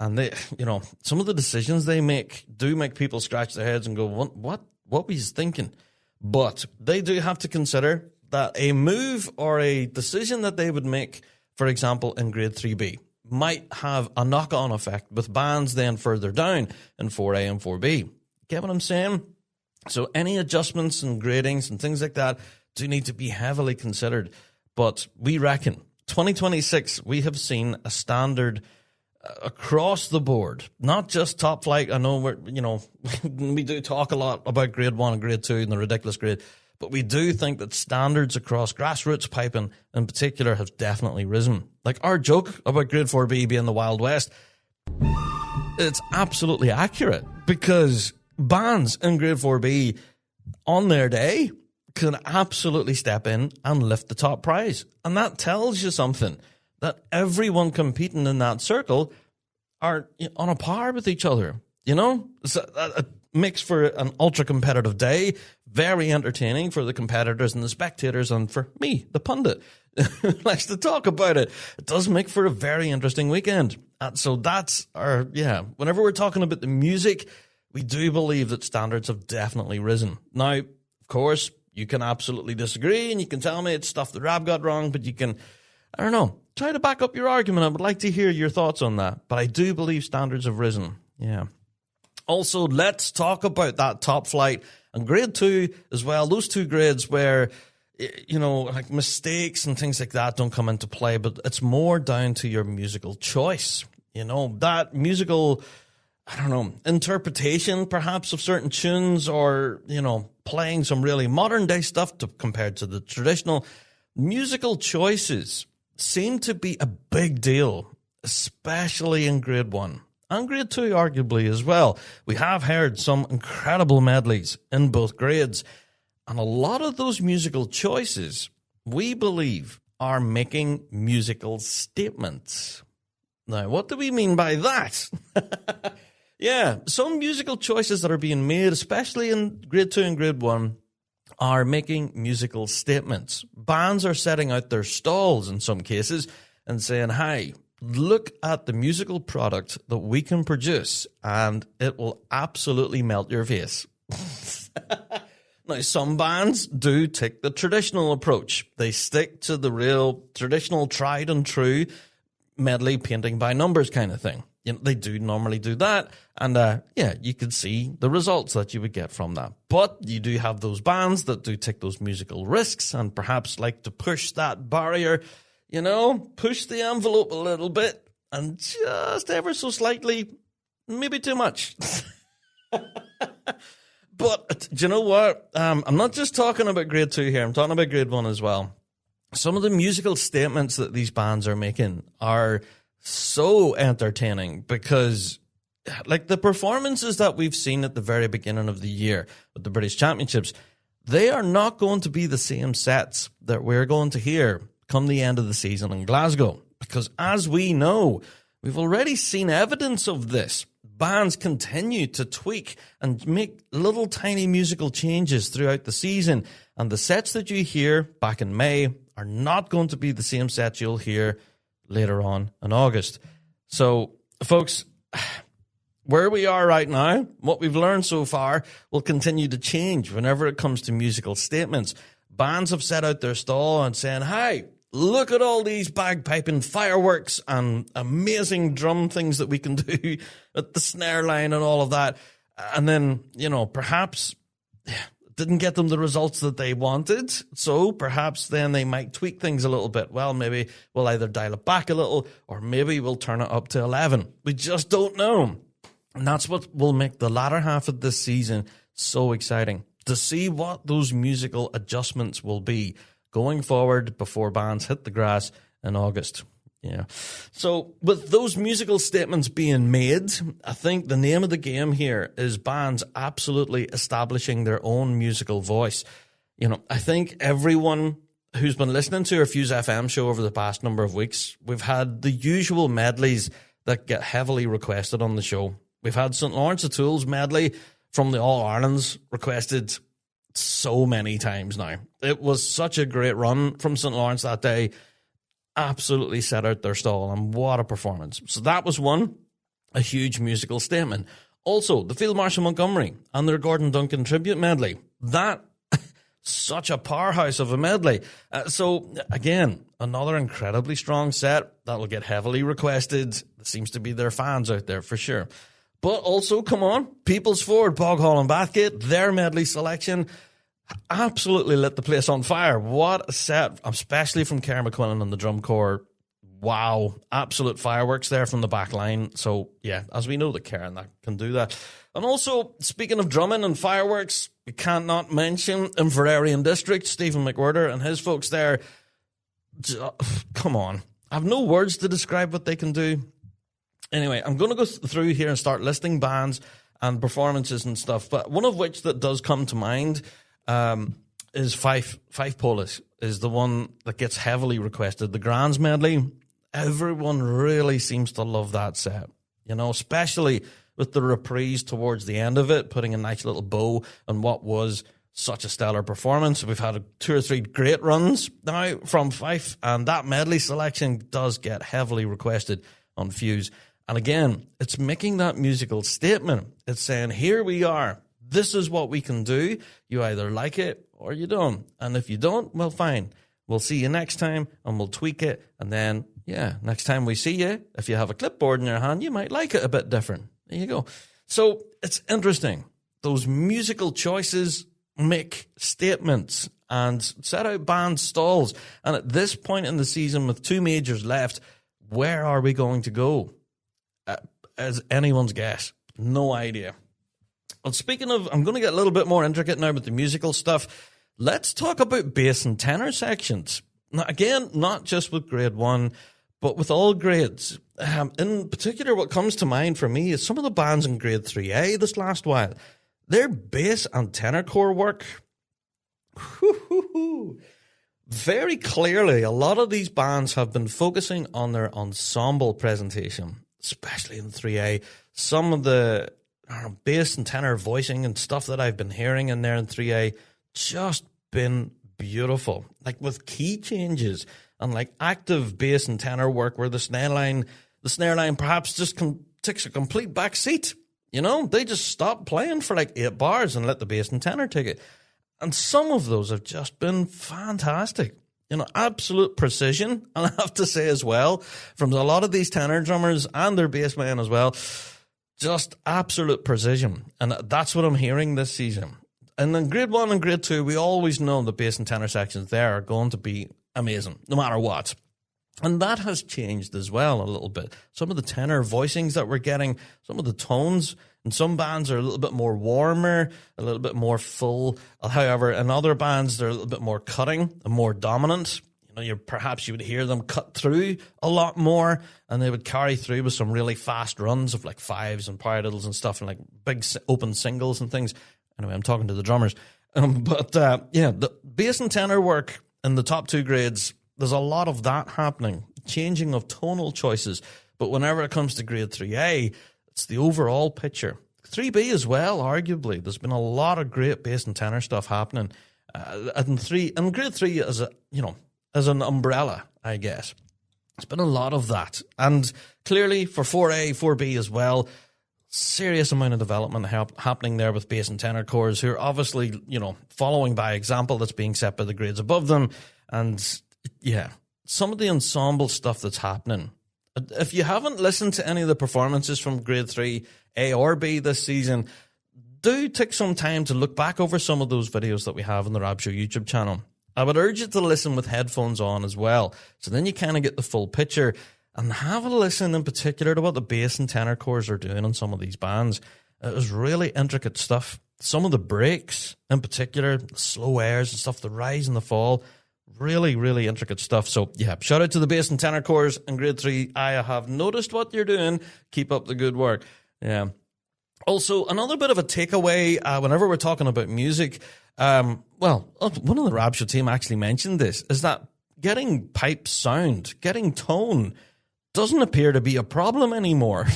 And they, you know, some of the decisions they make do make people scratch their heads and go, what were you thinking? But they do have to consider that a move or a decision that they would make, for example, in Grade 3B, might have a knock-on effect with bands then further down in 4A and 4B. Get what I'm saying? So any adjustments and gradings and things like that do need to be heavily considered. But we reckon 2026, we have seen a standard across the board, not just Top Flight. I know we do talk a lot about Grade 1 and Grade 2 and the ridiculous grade, but we do think that standards across grassroots piping in particular have definitely risen. Like our joke about Grade 4B being the Wild West, it's absolutely accurate because bands in Grade 4B on their day can absolutely step in and lift the top prize. And that tells you something, that everyone competing in that circle are on a par with each other. You know, so it makes for an ultra-competitive day, very entertaining for the competitors and the spectators, and for me, the pundit, who likes to talk about it. It does make for a very interesting weekend. So that's our, whenever we're talking about the music, we do believe that standards have definitely risen. Now, course, you can absolutely disagree and you can tell me it's stuff that Rab got wrong, but you can, I don't know, try to back up your argument. I would like to hear your thoughts on that. But I do believe standards have risen. Yeah. Also, let's talk about that top flight and grade 2 as well. Those 2 grades where, you know, like mistakes and things like that don't come into play, but it's more down to your musical choice. You know, that musical, I don't know, interpretation perhaps of certain tunes, or, you know, playing some really modern day stuff compared to the traditional. Musical choices seem to be a big deal, especially in grade 1 and grade 2 arguably as well. We have heard some incredible medleys in both grades, and a lot of those musical choices, we believe, are making musical statements. Now, what do we mean by that? Yeah, some musical choices that are being made, especially in grade 2 and grade 1, are making musical statements. Bands are setting out their stalls in some cases and saying, "Hi, look at the musical product that we can produce, and it will absolutely melt your face." Now, some bands do take the traditional approach. They stick to the real traditional, tried and true medley painting by numbers kind of thing. You know, they do normally do that, and yeah, you can see the results that you would get from that. But you do have those bands that do take those musical risks and perhaps like to push that barrier, you know, push the envelope a little bit, and just ever so slightly, maybe too much. But do you know what? I'm not just talking about grade 2 here. I'm talking about grade 1 as well. Some of the musical statements that these bands are making are so entertaining because, like, the performances that we've seen at the very beginning of the year with the British Championships, they are not going to be the same sets that we're going to hear come the end of the season in Glasgow. Because as we know, we've already seen evidence of this. Bands continue to tweak and make little tiny musical changes throughout the season. And the sets that you hear back in May are not going to be the same sets you'll hear later on in August. So, folks, where we are right now, what we've learned so far will continue to change whenever it comes to musical statements. Bands have set out their stall and saying, "Hi, look at all these bagpiping fireworks and amazing drum things that we can do at the snare line and all of that." And then, you know, perhaps didn't get them the results that they wanted. So perhaps then they might tweak things a little bit. Well, maybe we'll either dial it back a little or maybe we'll turn it up to 11. We just don't know. And that's what will make the latter half of this season so exciting, to see what those musical adjustments will be going forward before bands hit the grass in August. Yeah. So with those musical statements being made, I think the name of the game here is bands absolutely establishing their own musical voice. You know, I think everyone who's been listening to our Fuse FM show over the past number of weeks, we've had the usual medleys that get heavily requested on the show. We've had St. Lawrence O'Toole's medley from the All-Irelands requested so many times now. It was such a great run from St. Lawrence that day. Absolutely set out their stall, and what a performance. So that was one, a huge musical statement. Also, the Field Marshal Montgomery and their Gordon Duncan tribute medley. That, such a powerhouse of a medley. So, again, another incredibly strong set that will get heavily requested. It seems to be their fans out there for sure. But also, come on, People's Ford, Bog Hall and Bathgate, their medley selection absolutely lit the place on fire. What a set, especially from Kerr McQuillan and the drum corps. Wow, absolute fireworks there from the back line. So, yeah, as we know, that Kerr and that can do that. And also, speaking of drumming and fireworks, we can't not mention Inverarian District, Stephen McWhirter and his folks there. Come on. I have no words to describe what they can do. Anyway, I'm going to go through here and start listing bands and performances and stuff, but one of which that does come to mind is Fife Polis is the one that gets heavily requested. The Grands medley, everyone really seems to love that set, you know, especially with the reprise towards the end of it, putting a nice little bow on what was such a stellar performance. We've had 2 or 3 great runs now from Fife, and that medley selection does get heavily requested on Fuse. And again, it's making that musical statement. It's saying, here we are. This is what we can do. You either like it or you don't. And if you don't, well, fine. We'll see you next time and we'll tweak it. And then, yeah, next time we see you, if you have a clipboard in your hand, you might like it a bit different. There you go. So it's interesting. Those musical choices make statements and set out band stalls. And at this point in the season, with 2 majors left, where are we going to go? As anyone's guess. No idea. Well, speaking of, I'm going to get a little bit more intricate now with the musical stuff. Let's talk about bass and tenor sections. Now, again, not just with grade 1, but with all grades. In particular, what comes to mind for me is some of the bands in grade 3A this last while. Their bass and tenor core work, very clearly, a lot of these bands have been focusing on their ensemble presentation, especially in 3A. Some of the bass and tenor voicing and stuff that I've been hearing in there in 3A just been beautiful, like with key changes and like active bass and tenor work where the snare line perhaps just takes a complete back seat. You know, they just stop playing for like 8 bars and let the bass and tenor take it. And some of those have just been fantastic. You know, absolute precision. And I have to say as well, from a lot of these tenor drummers and their bass men as well, just absolute precision. And that's what I'm hearing this season. And in grade 1 and grade 2, we always know the bass and tenor sections there are going to be amazing, no matter what. And that has changed as well a little bit. Some of the tenor voicings that we're getting, some of the tones, and some bands are a little bit more warmer, a little bit more full. However, in other bands, they're a little bit more cutting and more dominant. You know, perhaps you would hear them cut through a lot more, and they would carry through with some really fast runs of like 5s and paradiddles and stuff, and like big open singles and things. Anyway, I'm talking to the drummers. The bass and tenor work in the top 2 grades, there's a lot of that happening, changing of tonal choices. But whenever it comes to grade 3A, it's the overall picture. 3B as well, arguably. There's been a lot of great bass and tenor stuff happening. And grade 3 as an umbrella, I guess. It's been a lot of that. And clearly for 4A, 4B as well, serious amount of development happening there with bass and tenor cores who are obviously, you know, following by example that's being set by the grades above them. And yeah, some of the ensemble stuff that's happening. If you haven't listened to any of the performances from grade 3, A or B this season, do take some time to look back over some of those videos that we have on the Rab Show YouTube channel. I would urge you to listen with headphones on as well. So then you kind of get the full picture and have a listen in particular to what the bass and tenor cores are doing on some of these bands. It was really intricate stuff. Some of the breaks in particular, the slow airs and stuff, the rise and the fall, really, really intricate stuff. So yeah, shout out to the bass and tenor cores in grade 3. I have noticed what you're doing. Keep up the good work. Yeah. Also, another bit of a takeaway whenever we're talking about music, one of the Rab Show team actually mentioned this, is that getting pipe sound, getting tone, doesn't appear to be a problem anymore.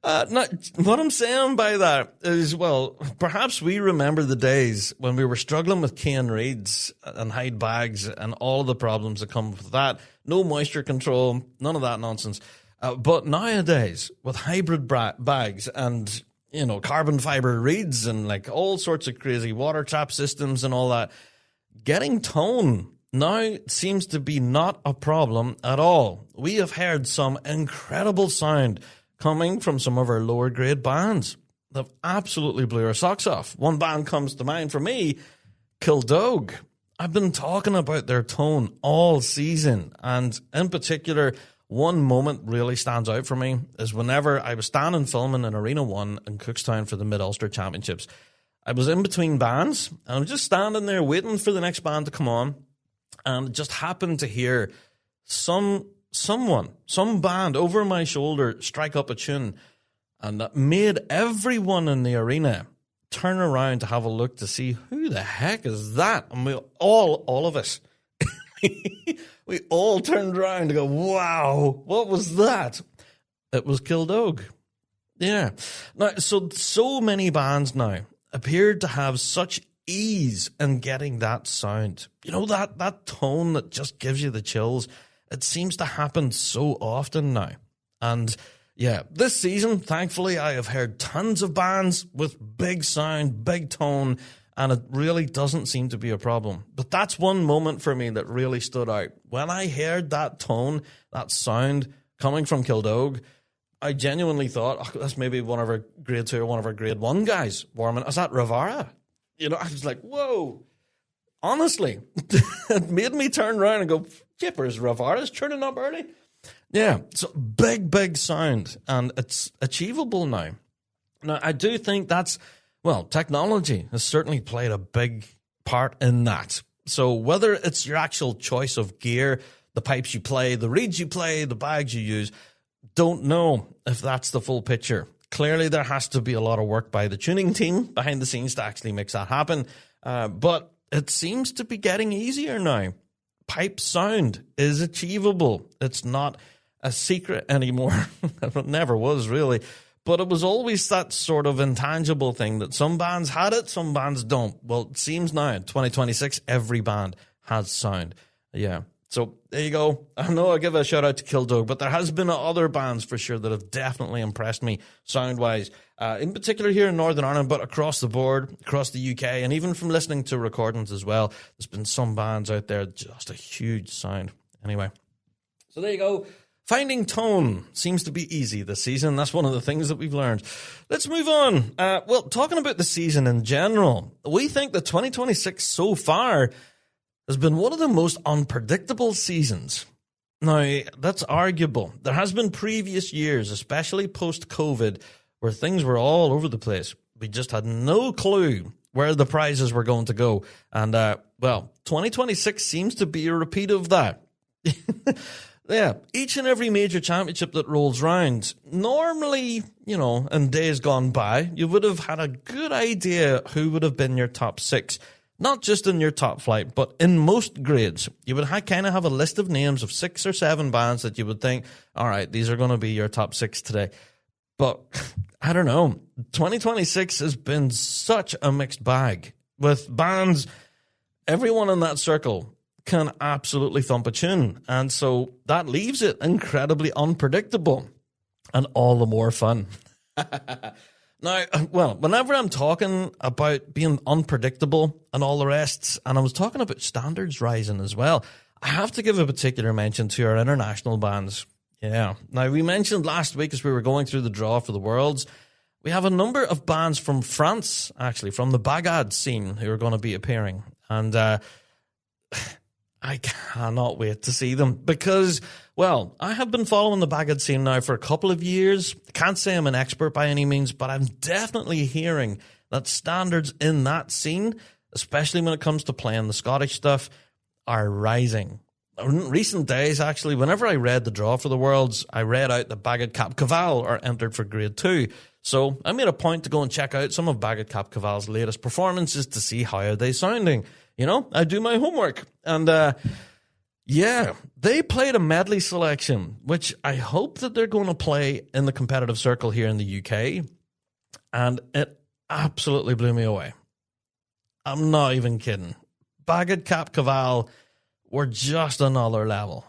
What I'm saying by that is, well, perhaps we remember the days when we were struggling with cane reeds and hide bags and all of the problems that come with that. No moisture control, none of that nonsense. But nowadays, with hybrid bags and, you know, carbon fiber reeds and like all sorts of crazy water trap systems and all that, getting tone now seems to be not a problem at all. We have heard some incredible sound coming from some of our lower grade bands that absolutely blew our socks off. One band comes to mind for me, Kildog. I've been talking about their tone all season, and in particular, one moment really stands out for me is whenever I was standing filming in Arena 1 in Cookstown for the Mid-Ulster Championships. I was in between bands, and I'm just standing there waiting for the next band to come on, and just happened to hear some band over my shoulder strike up a tune, and that made everyone in the arena turn around to have a look to see who the heck is that. And we all of us, we all turned around to go, wow, what was that? It was Kildog. Yeah. Now, so many bands now appeared to have such ease in getting that sound. You know, that tone that just gives you the chills. It seems to happen so often now. And Yeah, this season, thankfully, I have heard tons of bands with big sound, big tone, and it really doesn't seem to be a problem. But that's one moment for me that really stood out. When I heard that tone, that sound coming from Kildogue, I genuinely thought, oh, that's maybe one of our grade 2 or one of our grade 1 guys warming. Is that Rivara? You know, I was like, whoa. Honestly, it made me turn around and go, Jippers, Rivara's turning up early. Yeah, so big sound, and it's achievable now. Now, I do think that's, well, technology has certainly played a big part in that. So whether it's your actual choice of gear, the pipes you play, the reeds you play, the bags you use, don't know if that's the full picture. Clearly, there has to be a lot of work by the tuning team behind the scenes to actually make that happen. But it seems to be getting easier now. Pipe sound is achievable. It's not a secret anymore. It never was, really. But it was always that sort of intangible thing that some bands had it, some bands don't. Well, it seems now, in 2026, every band has sound. Yeah. So there you go. I know I give a shout out to Kildogue, but there has been other bands for sure that have definitely impressed me sound-wise, in particular here in Northern Ireland, but across the board, across the UK, and even from listening to recordings as well. There's been some bands out there, just a huge sound. Anyway, so there you go. Finding tone seems to be easy this season. That's one of the things that we've learned. Let's move on. Well, talking about the season in general, we think that 2026 so far has been one of the most unpredictable seasons. Now, that's arguable. There has been previous years, especially post-COVID, where things were all over the place. We just had no clue where the prizes were going to go. And, well, 2026 seems to be a repeat of that. Yeah, each and every major championship that rolls round, normally, you know, in days gone by, you would have had a good idea who would have been your top 6. Not just in your top flight, but in most grades. You would kind of have a list of names of 6 or 7 bands that you would think, all right, these are going to be your top 6 today. But I don't know. 2026 has been such a mixed bag with bands. Everyone in that circle can absolutely thump a tune. And so that leaves it incredibly unpredictable and all the more fun. Now, well, whenever I'm talking about being unpredictable and all the rest, and I was talking about standards rising as well, I have to give a particular mention to our international bands. Yeah. Now, we mentioned last week as we were going through the draw for the Worlds, we have a number of bands from France, actually, from the Bagad scene who are going to be appearing. And I cannot wait to see them because, well, I have been following the Bagad scene now for a couple of years. Can't say I'm an expert by any means, but I'm definitely hearing that standards in that scene, especially when it comes to playing the Scottish stuff, are rising. In recent days, actually, whenever I read the draw for the Worlds, I read out that Bagad Cap Caval are entered for Grade 2. So I made a point to go and check out some of Bagad Cap Caval's latest performances to see how are they sounding. You know, I do my homework. And, yeah, they played a medley selection, which I hope that they're going to play in the competitive circle here in the UK. And it absolutely blew me away. I'm not even kidding. Bagad Cap Caval were just another level.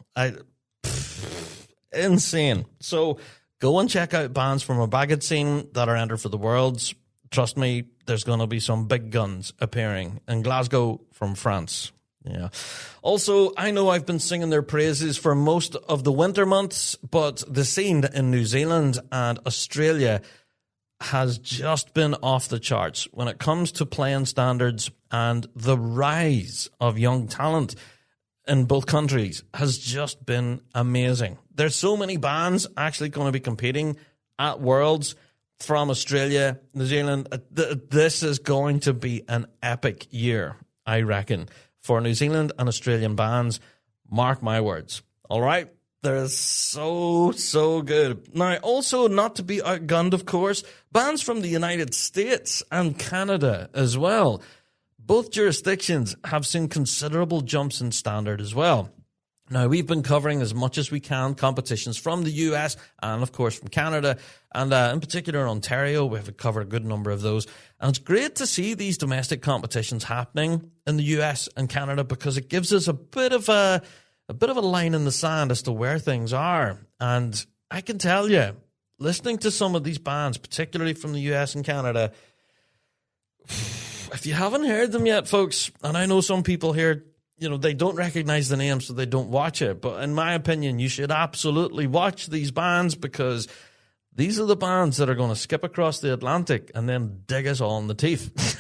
Insane. So go and check out bands from a Bagad scene that are entered for the Worlds. Trust me, there's going to be some big guns appearing in Glasgow from France. Yeah. Also, I know I've been singing their praises for most of the winter months, but the scene in New Zealand and Australia has just been off the charts when it comes to playing standards, and the rise of young talent in both countries has just been amazing. There's so many bands actually going to be competing at Worlds from Australia, New Zealand. This is going to be an epic year, I reckon, for New Zealand and Australian bands. Mark my words. All right? They're so good. Now, also, not to be outgunned, of course, bands from the United States and Canada as well. Both jurisdictions have seen considerable jumps in standard as well. Now, we've been covering as much as we can competitions from the US and, of course, from Canada. And in particular, in Ontario, we've covered a good number of those. And it's great to see these domestic competitions happening in the US and Canada because it gives us a bit of a line in the sand as to where things are. And I can tell you, listening to some of these bands, particularly from the US and Canada, if you haven't heard them yet, folks, and I know some people here, they don't recognize the name, so they don't watch it. But in my opinion, you should absolutely watch these bands, because these are the bands that are going to skip across the Atlantic and then dig us all in the teeth.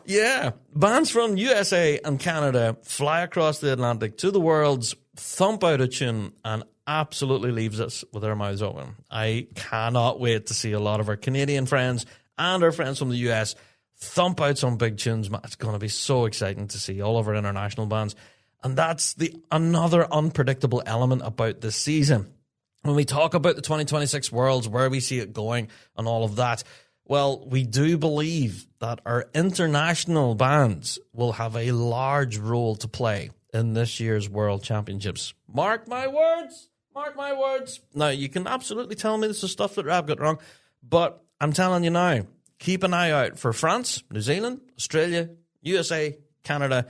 Yeah, bands from USA and Canada fly across the Atlantic to the worlds, thump out a tune, and absolutely leaves us with our mouths open. I cannot wait to see a lot of our Canadian friends and our friends from the US thump out some big tunes. It's going to be so exciting to see all of our international bands. And that's another unpredictable element about this season. When we talk about the 2026 Worlds, where we see it going and all of that, well, we do believe that our international bands will have a large role to play in this year's World Championships. Mark my words. Mark my words. Now, you can absolutely tell me this is stuff that Rab got wrong, but I'm telling you now, keep an eye out for France, New Zealand, Australia, USA, Canada,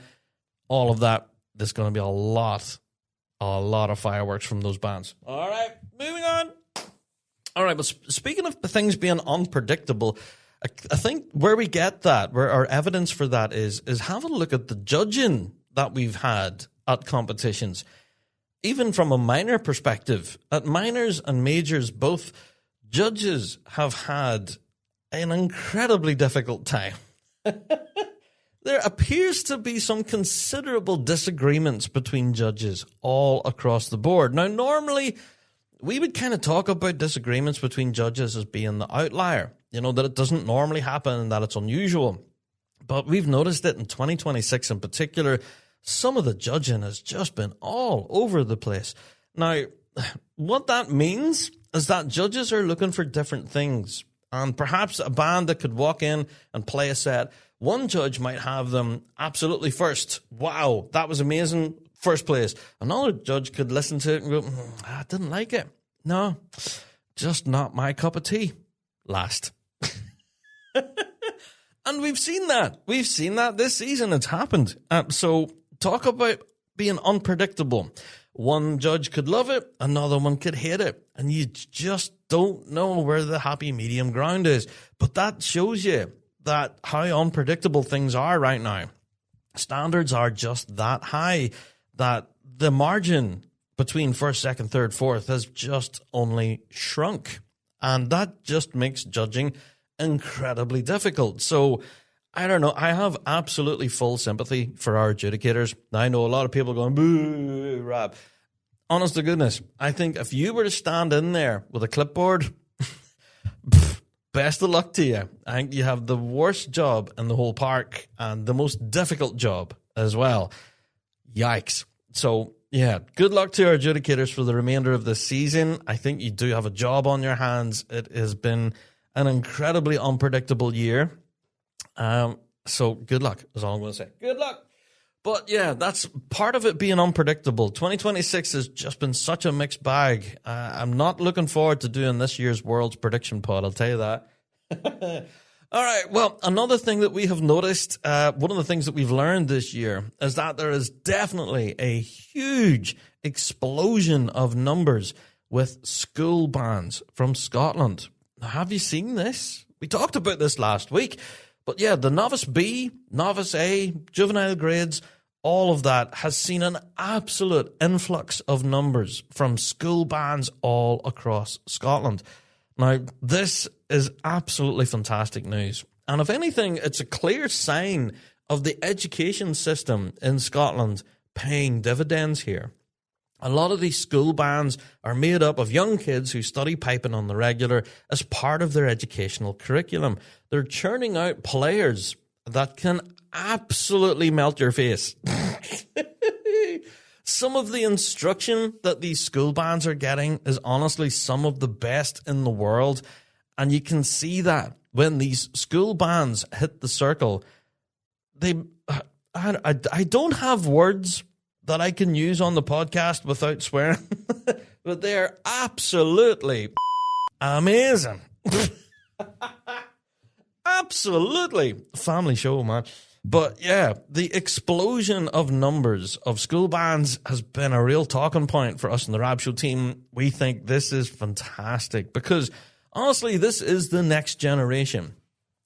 all of that. There's going to be a lot of fireworks from those bands. All right, moving on. All right, but speaking of things being unpredictable, I think where we get that, where our evidence for that is have a look at the judging that we've had at competitions. Even from a minor perspective, at minors and majors, both judges have had an incredibly difficult time. There appears to be some considerable disagreements between judges all across the board. Now, normally, we would kind of talk about disagreements between judges as being the outlier, that it doesn't normally happen and that it's unusual. But we've noticed it in 2026 in particular. Some of the judging has just been all over the place. Now, what that means is that judges are looking for different things. And perhaps a band that could walk in and play a set, one judge might have them absolutely first. Wow, that was amazing. First place. Another judge could listen to it and go, I didn't like it. No, just not my cup of tea. Last. And we've seen that. We've seen that this season. It's happened. So talk about being unpredictable. One judge could love it. Another one could hate it. And you just don't know where the happy medium ground is. But that shows you that how unpredictable things are right now. Standards are just that high that the margin between first, second, third, fourth has just only shrunk. And that just makes judging incredibly difficult. So, I don't know. I have absolutely full sympathy for our adjudicators. I know a lot of people going, boo, Rab. Honest to goodness, I think if you were to stand in there with a clipboard, best of luck to you. I think you have the worst job in the whole park and the most difficult job as well. Yikes. So, yeah, good luck to our adjudicators for the remainder of the season. I think you do have a job on your hands. It has been an incredibly unpredictable year. So good luck is all I'm going to say. Good luck. But yeah, that's part of it being unpredictable. 2026 has just been such a mixed bag. I'm not looking forward to doing this year's World's Prediction Pod, I'll tell you that. All right, well, another thing that we have noticed, one of the things that we've learned this year is that there is definitely a huge explosion of numbers with school bands from Scotland. Now, have you seen this? We talked about this last week. But yeah, the Novice B, Novice A, juvenile grades, all of that has seen an absolute influx of numbers from school bands all across Scotland. Now, this is absolutely fantastic news. And if anything, it's a clear sign of the education system in Scotland paying dividends here. A lot of these school bands are made up of young kids who study piping on the regular as part of their educational curriculum. They're churning out players that can absolutely melt your face. Some of the instruction that these school bands are getting is honestly some of the best in the world. And you can see that when these school bands hit the circle. I don't have words that I can use on the podcast without swearing, but they're absolutely amazing. Absolutely. Family show, man. But yeah, the explosion of numbers of school bands has been a real talking point for us in the Rab Show team. We think this is fantastic because honestly, this is the next generation.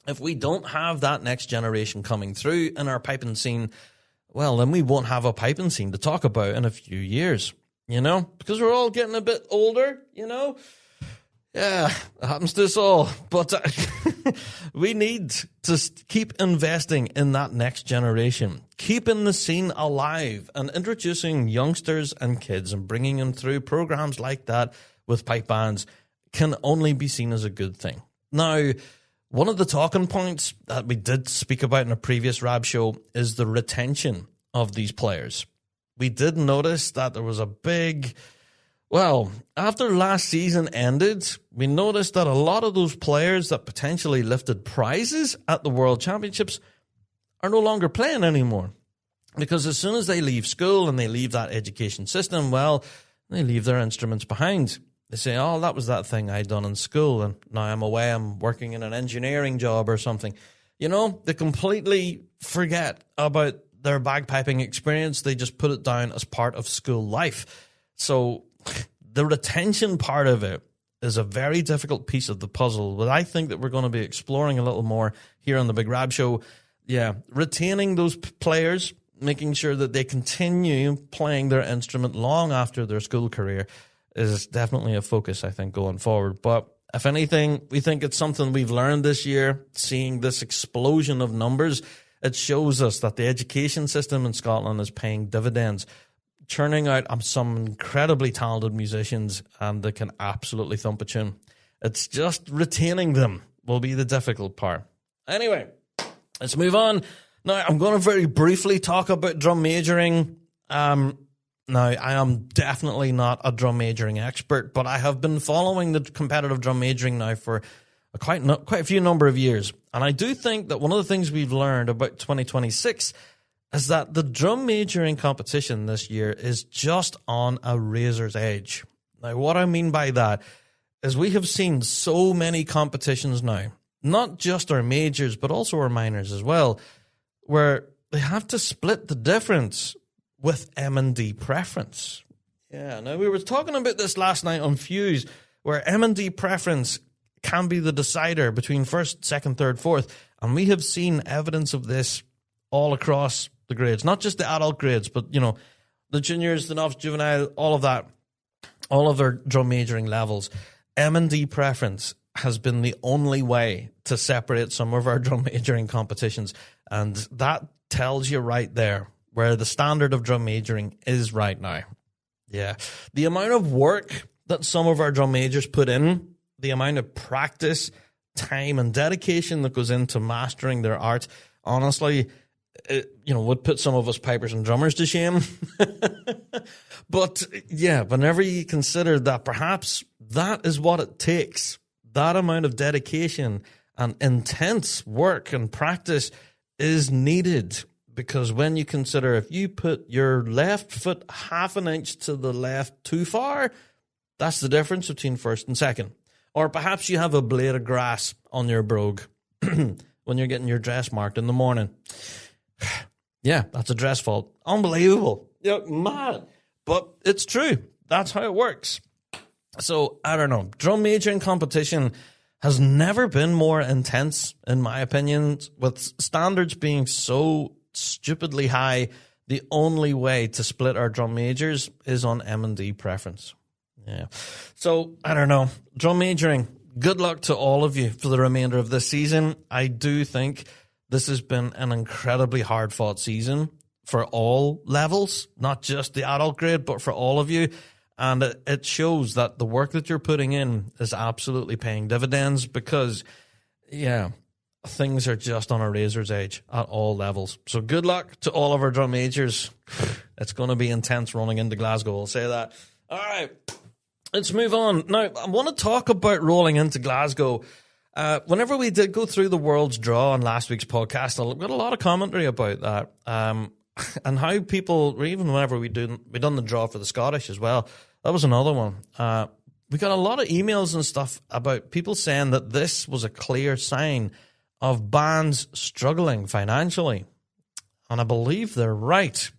If we don't have that next generation coming through in our piping scene, well, then we won't have a piping scene to talk about in a few years, you know, because we're all getting a bit older, you know. Yeah, it happens to us all. But we need to keep investing in that next generation, keeping the scene alive and introducing youngsters and kids and bringing them through programs like that with pipe bands can only be seen as a good thing. Now, one of the talking points that we did speak about in a previous Rab Show is the retention of these players. We did notice that there was a big... Well, after last season ended, we noticed that a lot of those players that potentially lifted prizes at the World Championships are no longer playing anymore. Because as soon as they leave school and they leave that education system, well, they leave their instruments behind. They say, oh, that was that thing I done in school, and now I'm away, I'm working in an engineering job or something. You know, they completely forget about their bagpiping experience. They just put it down as part of school life. So the retention part of it is a very difficult piece of the puzzle that I think that we're going to be exploring a little more here on the Big Rab Show. Yeah, retaining those players, making sure that they continue playing their instrument long after their school career is definitely a focus, I think, going forward. But if anything, we think it's something we've learned this year, seeing this explosion of numbers. It shows us that the education system in Scotland is paying dividends, churning out some incredibly talented musicians, and they can absolutely thump a tune. It's just retaining them will be the difficult part. Anyway, let's move on. Now, I'm going to very briefly talk about drum majoring. Now, I am definitely not a drum majoring expert, but I have been following the competitive drum majoring now for quite a few number of years. And I do think that one of the things we've learned about 2026 is that the drum majoring competition this year is just on a razor's edge. Now, what I mean by that is we have seen so many competitions now, not just our majors, but also our minors as well, where they have to split the difference with M&D preference. Yeah, now we were talking about this last night on Fuse, where M&D preference can be the decider between first, second, third, fourth, and we have seen evidence of this all across the grades, not just the adult grades, but, you know, the juniors, the novice, juvenile, all of that, all of our drum majoring levels. M&D preference has been the only way to separate some of our drum majoring competitions, and that tells you right there where the standard of drum majoring is right now. Yeah. The amount of work that some of our drum majors put in, the amount of practice, time, and dedication that goes into mastering their art, honestly, it, would put some of us pipers and drummers to shame. But yeah, whenever you consider that perhaps that is what it takes, that amount of dedication and intense work and practice is needed. Because when you consider if you put your left foot half an inch to the left too far, that's the difference between first and second. Or perhaps you have a blade of grass on your brogue when you're getting your dress marked in the morning. Yeah, that's a dress fault. Unbelievable. Yeah, mad. But it's true. That's how it works. So, I don't know. Drum majoring competition has never been more intense, in my opinion, with standards being so stupidly high. The only way to split our drum majors is on M&D preference. Yeah. So, I don't know. Drum majoring, good luck to all of you for the remainder of this season. I do think this has been an incredibly hard-fought season for all levels, not just the adult grade, but for all of you. And it shows that the work that you're putting in is absolutely paying dividends because, yeah, things are just on a razor's edge at all levels. So good luck to all of our drum majors. It's going to be intense rolling into Glasgow, I'll say that. All right, let's move on. Now, I want to talk about rolling into Glasgow. Whenever we did go through the World's Draw on last week's podcast, I got a lot of commentary about that. And how people, even whenever we done the draw for the Scottish as well, that was another one. We got a lot of emails and stuff about people saying that this was a clear sign of bands struggling financially. And I believe they're right.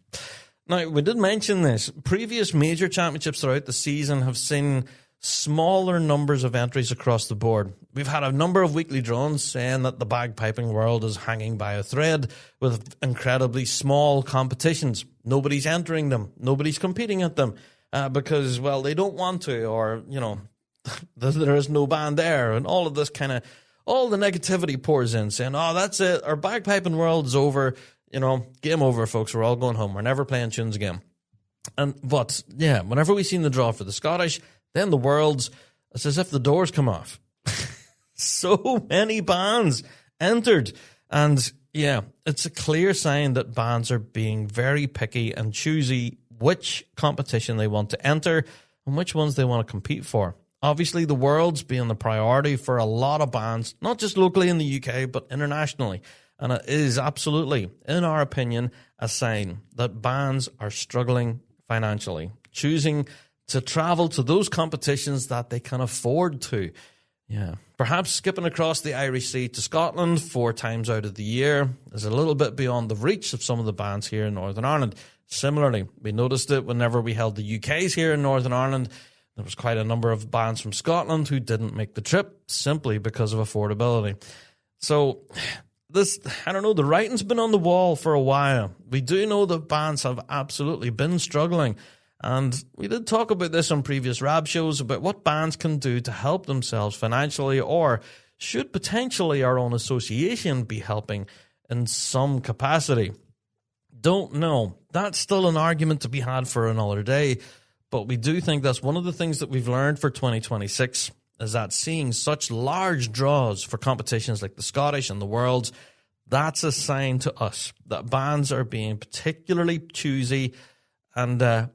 Now, we did mention this. Previous major championships throughout the season have seen smaller numbers of entries across the board. We've had a number of weekly drones saying that the bagpiping world is hanging by a thread with incredibly small competitions. Nobody's entering them. Nobody's competing at them because, well, they don't want to, or, you know, there is no band there, and all of this kind of, all the negativity pours in saying, oh, that's it, our bagpiping world is over, you know, game over, folks, we're all going home, we're never playing tunes again. But, yeah, whenever we seen the draw for the Scottish, then the Worlds, it's as if the doors come off. So many bands entered. And yeah, it's a clear sign that bands are being very picky and choosy which competition they want to enter and which ones they want to compete for. Obviously, the Worlds being the priority for a lot of bands, not just locally in the UK, but internationally. And it is absolutely, in our opinion, a sign that bands are struggling financially, choosing to travel to those competitions that they can afford to. Yeah. Perhaps skipping across the Irish Sea to Scotland 4 times out of the year is a little bit beyond the reach of some of the bands here in Northern Ireland. Similarly, we noticed it whenever we held the UKs here in Northern Ireland. There was quite a number of bands from Scotland who didn't make the trip simply because of affordability. So this, I don't know, the writing's been on the wall for a while. We do know that bands have absolutely been struggling. And we did talk about this on previous Rab shows about what bands can do to help themselves financially, or should potentially our own association be helping in some capacity. Don't know. That's still an argument to be had for another day. But we do think that's one of the things that we've learned for 2026 is that seeing such large draws for competitions like the Scottish and the Worlds, that's a sign to us that bands are being particularly choosy and,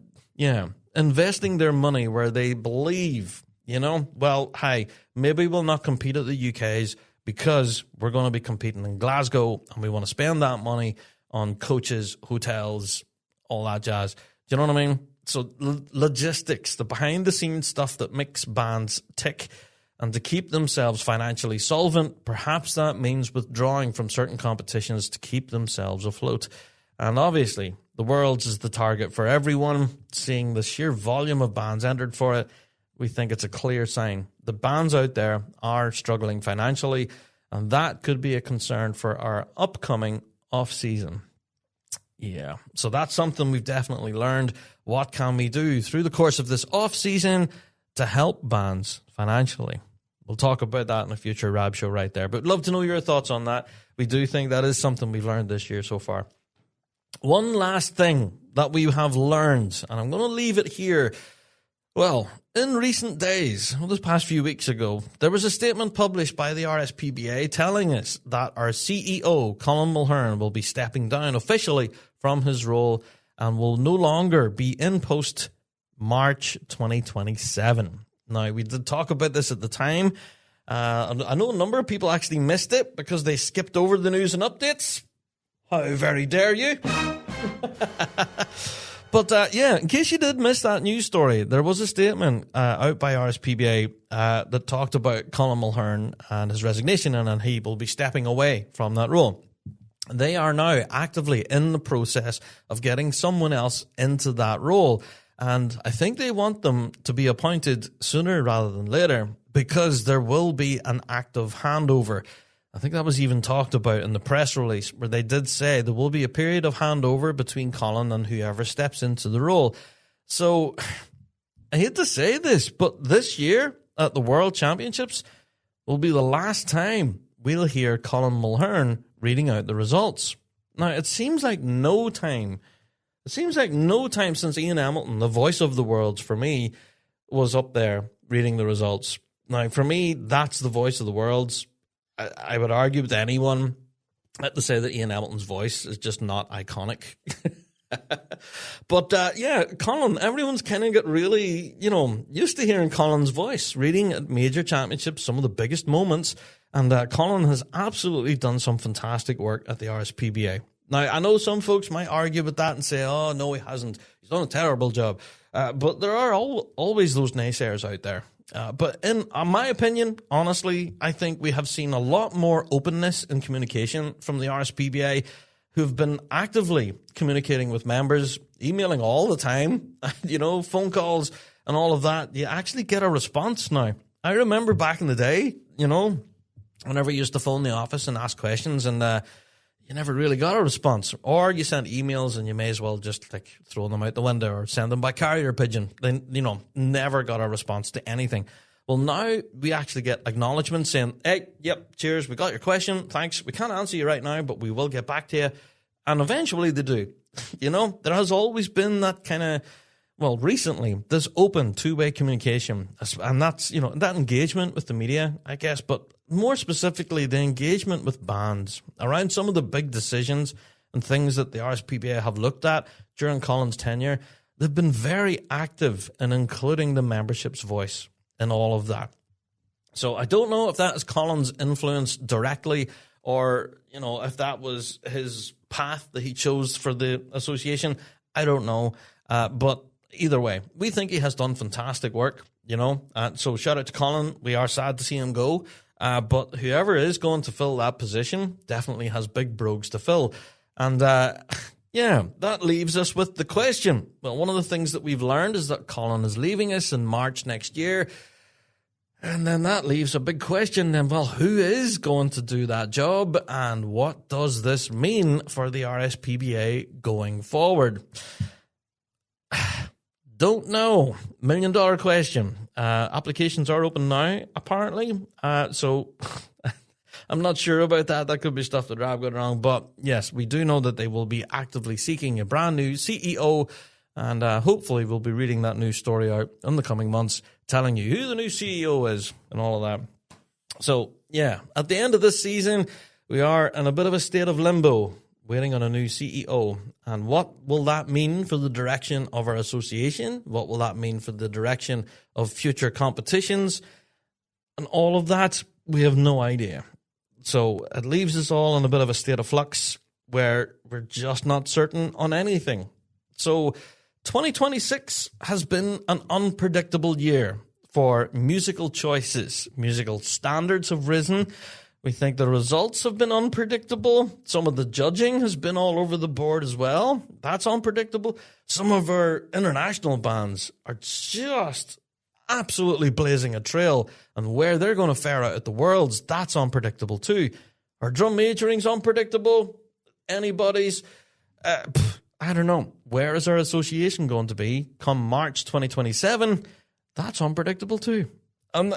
investing their money where they believe, you know, well, hey, maybe we'll not compete at the UKs because we're going to be competing in Glasgow and we want to spend that money on coaches, hotels, all that jazz. Do you know what I mean? So logistics, the behind-the-scenes stuff that makes bands tick, and to keep themselves financially solvent, perhaps that means withdrawing from certain competitions to keep themselves afloat. And obviously, the Worlds is the target for everyone. Seeing the sheer volume of bands entered for it, we think it's a clear sign. The bands out there are struggling financially, and that could be a concern for our upcoming off-season. Yeah, so that's something we've definitely learned. What can we do through the course of this off-season to help bands financially? We'll talk about that in a future Rab show right there. But love to know your thoughts on that. We do think that is something we've learned this year so far. One last thing that we have learned, and I'm going to leave it here. Well, in recent days, this past few weeks ago, there was a statement published by the RSPBA telling us that our CEO, Colin Mulhern, will be stepping down officially from his role and will no longer be in post March 2027. Now, we did talk about this at the time. I know a number of people actually missed it because they skipped over the news and updates. How very dare you? But, in case you did miss that news story, there was a statement out by RSPBA that talked about Colin Mulhern and his resignation, and he will be stepping away from that role. They are now actively in the process of getting someone else into that role. And I think they want them to be appointed sooner rather than later because there will be an active handover. I think that was even talked about in the press release where they did say there will be a period of handover between Colin and whoever steps into the role. So I hate to say this, but this year at the World Championships will be the last time we'll hear Colin Mulhern reading out the results. Now, it seems like no time since Ian Hamilton, the voice of the Worlds for me, was up there reading the results. Now, for me, that's the voice of the Worlds. I would argue with anyone to say that Ian Hamilton's voice is just not iconic. But, Colin, everyone's kind of got really, used to hearing Colin's voice, reading at major championships, some of the biggest moments. And Colin has absolutely done some fantastic work at the RSPBA. Now, I know some folks might argue with that and say, oh, no, he hasn't. He's done a terrible job. But there are always those naysayers out there. But in my opinion, honestly, I think we have seen a lot more openness in communication from the RSPBA. who've been actively communicating with members, emailing all the time, phone calls and all of that, you actually get a response now. I remember back in the day, whenever you used to phone the office and ask questions and you never really got a response. Or you sent emails and you may as well just throw them out the window or send them by carrier pigeon. Then, never got a response to anything. Well, now we actually get acknowledgement saying, hey, yep, cheers, we got your question, thanks. We can't answer you right now, but we will get back to you. And eventually they do. There has always been that kind of, recently, this open two-way communication. And that's, that engagement with the media, I guess, but more specifically, the engagement with bands around some of the big decisions and things that the RSPBA have looked at during Colin's tenure. They've been very active in including the membership's voice in all of that. So I don't know if that is Colin's influence directly or, if that was his path that he chose for the association. I don't know. But either way, we think he has done fantastic work, So shout out to Colin. We are sad to see him go. But whoever is going to fill that position definitely has big brogues to fill. And, that leaves us with the question. Well, one of the things that we've learned is that Colin is leaving us in March next year. And then that leaves a big question. Then, who is going to do that job? And what does this mean for the RSPBA going forward? Don't know. $1 million question. Applications are open now, apparently. So I'm not sure about that. That could be stuff that Rab got wrong. But yes, we do know that they will be actively seeking a brand new CEO. And hopefully we'll be reading that news story out in the coming months, telling you who the new CEO is and all of that. So, at the end of this season, we are in a bit of a state of limbo, waiting on a new CEO. And what will that mean for the direction of our association? What will that mean for the direction of future competitions? And all of that, we have no idea. So it leaves us all in a bit of a state of flux where we're just not certain on anything. So 2026 has been an unpredictable year for musical choices. Musical standards have risen. We think the results have been unpredictable. Some of the judging has been all over the board as well. That's unpredictable. Some of our international bands are just absolutely blazing a trail. And where they're going to fare out at the Worlds, that's unpredictable too. Our drum majoring's unpredictable. Anybody's... I don't know. Where is our association going to be come March 2027? That's unpredictable too. And,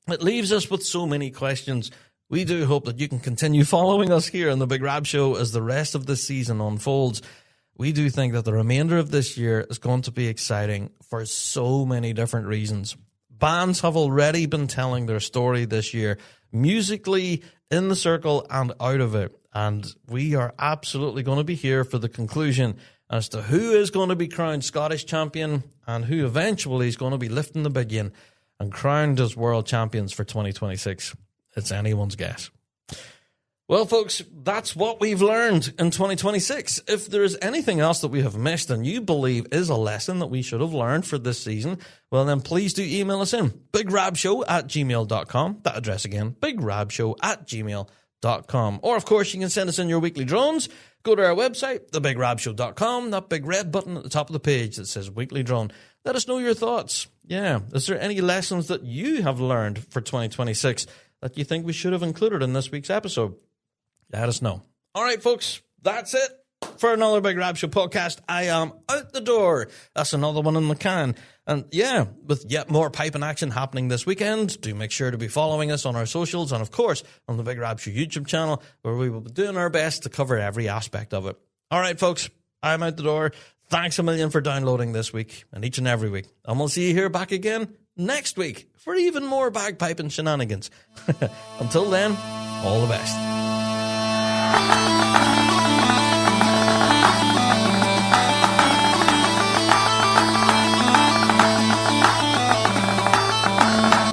it leaves us with so many questions. We do hope that you can continue following us here on the Big Rab Show as the rest of the season unfolds. We do think that the remainder of this year is going to be exciting for so many different reasons. Bands have already been telling their story this year, musically, in the circle and out of it. And we are absolutely going to be here for the conclusion as to who is going to be crowned Scottish champion and who eventually is going to be lifting the big one and crowned as world champions for 2026. It's anyone's guess. Well, folks, that's what we've learned in 2026. If there is anything else that we have missed and you believe is a lesson that we should have learned for this season, well, then please do email us in, bigrabshow@gmail.com. That address again, bigrabshow@gmail.com. Or, of course, you can send us in your weekly drones. Go to our website, thebigrabshow.com, that big red button at the top of the page that says Weekly Drone. Let us know your thoughts. Yeah, is there any lessons that you have learned for 2026 that you think we should have included in this week's episode? Let us know. All right, folks, that's it for another Big Rab Show podcast. I am out the door. That's another one in the can. And yeah, with yet more piping action happening this weekend, do make sure to be following us on our socials and, of course, on the Big Rab Show YouTube channel, where we will be doing our best to cover every aspect of it. All right, folks, I'm out the door. Thanks a million for downloading this week and each and every week. And we'll see you here back again next week for even more bagpiping shenanigans. Until then, all the best.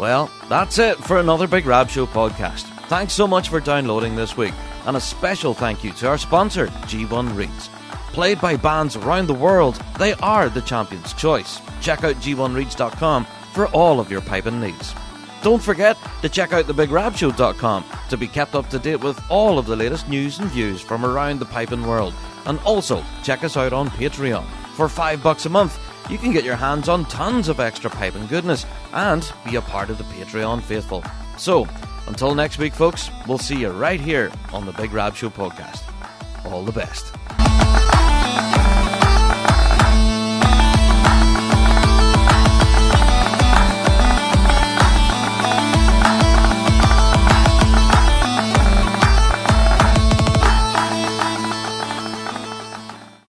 Well, that's it for another Big Rab Show podcast. Thanks so much for downloading this week, and a special thank you to our sponsor, G1 Reeds. Played by bands around the world, they are the champion's choice. Check out g1reeds.com for all of your piping needs. Don't forget to check out thebigrabshow.com to be kept up to date with all of the latest news and views from around the piping world. And also, check us out on Patreon. For $5 a month, you can get your hands on tons of extra piping goodness and be a part of the Patreon faithful. So, until next week, folks, we'll see you right here on the Big Rab Show Podcast. All the best.